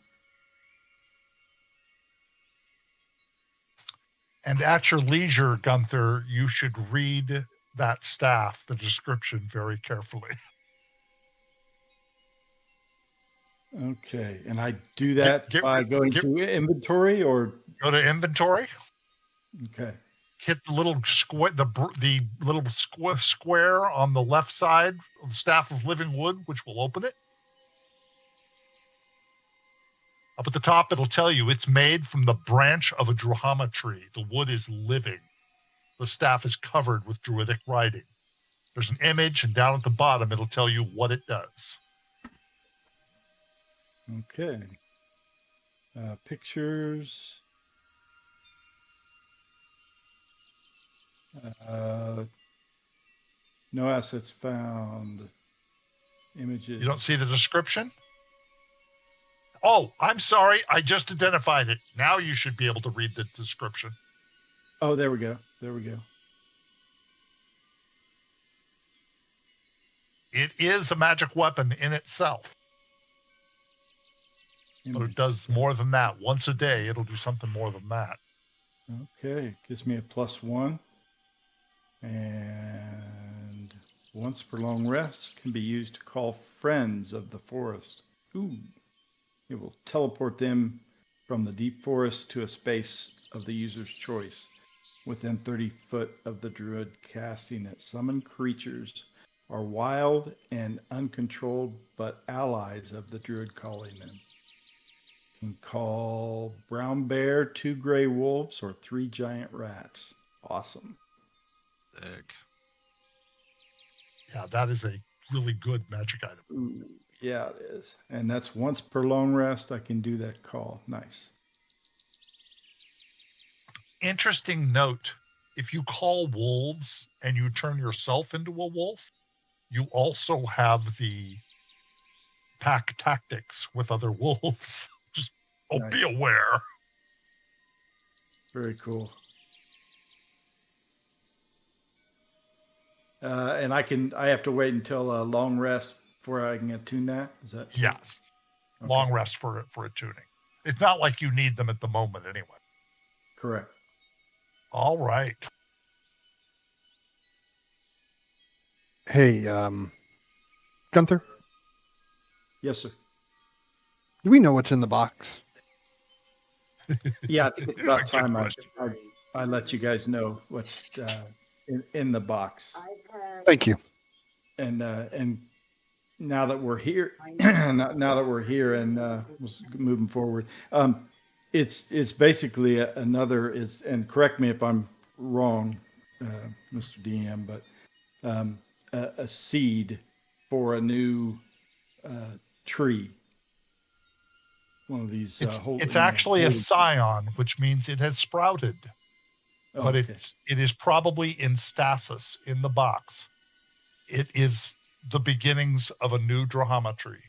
And at your leisure, Gunther, you should read that staff, the description, very carefully. Okay, and I do that by going to inventory, or go to inventory. Okay. Hit the little square, the little square on the left side of the staff of living wood, which will open it. Up at the top, it'll tell you it's made from the branch of a Druhama tree. The wood is living. The staff is covered with druidic writing. There's an image, and down at the bottom, it'll tell you what it does. Okay. Pictures. No assets found. Images. You don't see the description? Oh, I'm sorry. I just identified it. Now you should be able to read the description. Oh, there we go. There we go. It is a magic weapon in itself. But it does more than that. Once a day, it'll do something more than that. Okay. Gives me a +1. And once per long rest can be used to call friends of the forest. Ooh. It will teleport them from the deep forest to a space of the user's choice within 30 foot of the druid casting it. Summoned creatures are wild and uncontrolled, but allies of the druid calling them. Can call brown bear, 2 gray wolves, or 3 giant rats. Awesome. Sick. Yeah, that is a really good magic item. Ooh. Yeah, it is. And that's once per long rest. I can do that call. Nice. Interesting note. If you call wolves and you turn yourself into a wolf, you also have the pack tactics with other wolves. Just be aware. Very cool. And I have to wait until a long rest before I can attune that? Is that true? Yes. Okay. Long rest for a tuning. It's not like you need them at the moment anyway. Correct. All right. Hey, Gunther? Yes, sir. Do we know what's in the box? Yeah, I think it's about time I let you guys know what's in the box. Thank you. And now that we're here, and moving forward, it's basically another. And correct me if I'm wrong, Mr. DM, but a seed for a new tree. One of these. It's actually a scion, which means it has sprouted. Oh, but okay. it is probably in stasis in the box. It is the beginnings of a new Druhama tree.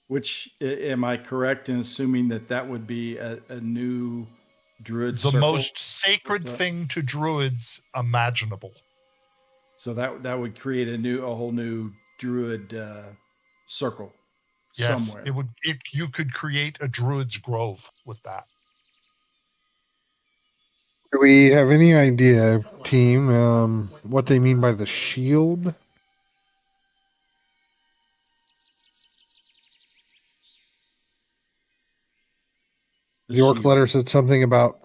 Which, am I correct in assuming that would be a new druid circle? The most sacred thing to druids imaginable. So that would create a whole new druid circle. Yes, somewhere. You could create a druid's grove with that. Do we have any idea, team, what they mean by the shield? The orc shield. letter said something about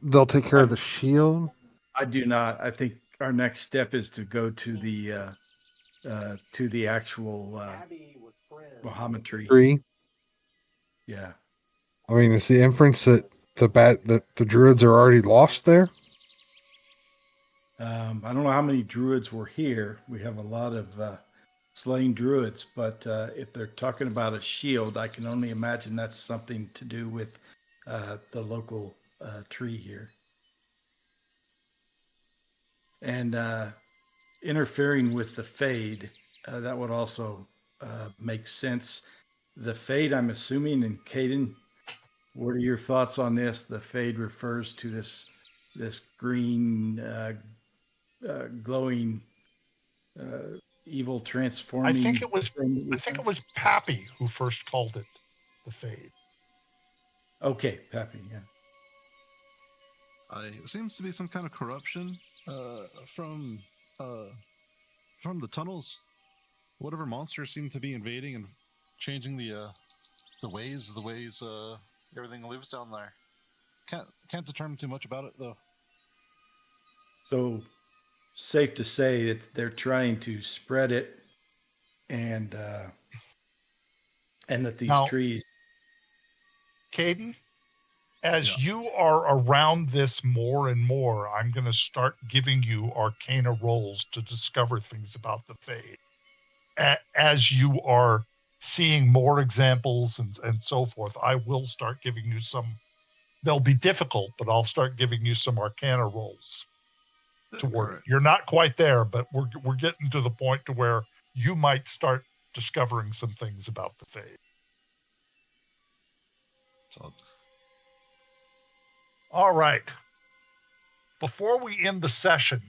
they'll take care of the shield. I do not. I think our next step is to go to the actual Muhammad tree. Tree. Yeah. I mean, it's the inference that the druids are already lost there. I don't know how many druids were here. We have a lot of slain druids, but if they're talking about a shield, I can only imagine that's something to do with the local tree here. And interfering with the Fayde, that would also make sense. The Fayde, I'm assuming, and Caden, what are your thoughts on this? The Fayde refers to this green glowing evil transforming. I think it was Pappy who first called it the Fade. Okay, Pappy, yeah. It seems to be some kind of corruption from the tunnels. Whatever monsters seem to be invading and changing the ways everything lives down there. Can't determine too much about it though. So safe to say that they're trying to spread it, and that these trees. Caden, as you are around this more and more, I'm going to start giving you Arcana rolls to discover things about the Fade. As you are seeing more examples and so forth, I will start giving you some. They'll be difficult, but I'll start giving you some Arcana rolls to work. Right. You're not quite there, but we're getting to the point to where you might start discovering some things about the Fade. All right. Before we end the session,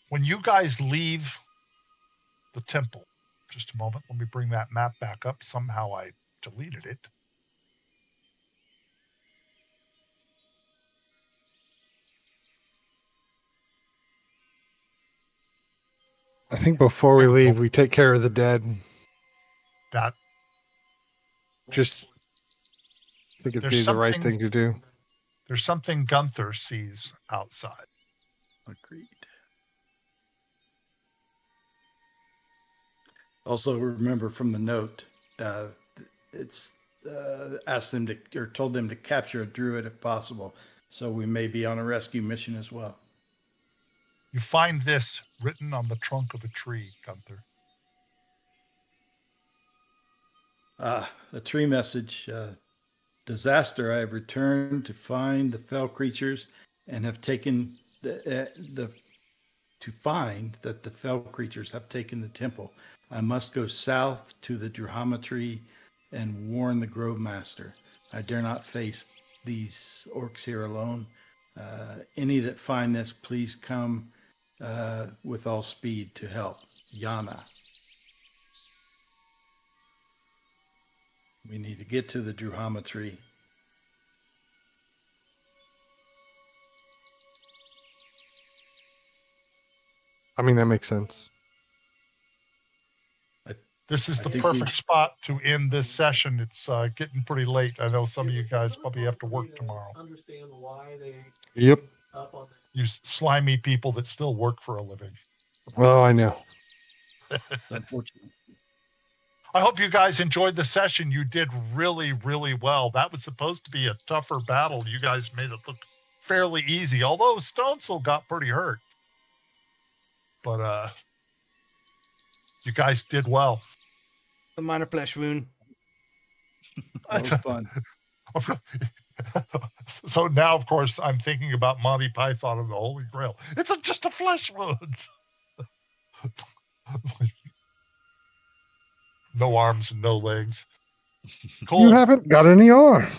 when you guys leave the temple, just a moment, let me bring that map back up. Somehow I deleted it. I think before we leave, we take care of the dead. That just I think it'd be the right thing to do. There's something Gunther sees outside. Agreed. Also, remember from the note, it's asked them to, or told them to capture a druid if possible. So we may be on a rescue mission as well. You find this written on the trunk of a tree, Gunther. A tree message. Disaster, I have returned to find the fell creatures and have taken to find that the fell creatures have taken the temple. I must go south to the Drahama tree and warn the Grove Master. I dare not face these orcs here alone. Any that find this, please come with all speed to help. Yana. We need to get to the Drahama tree. I mean, that makes sense. This is the perfect spot to end this session. It's getting pretty late. I know some of you guys probably have to work tomorrow. Understand why they Yep. up on You slimy people that still work for a living. Oh, I know. Unfortunate. I hope you guys enjoyed the session. You did really, really well. That was supposed to be a tougher battle. You guys made it look fairly easy, although Stonesoul got pretty hurt. But you guys did well. A minor flesh wound. That was fun. So now, of course, I'm thinking about Monty Python and the Holy Grail. It's just a flesh wound. No arms and no legs. Cool. You haven't got any arms.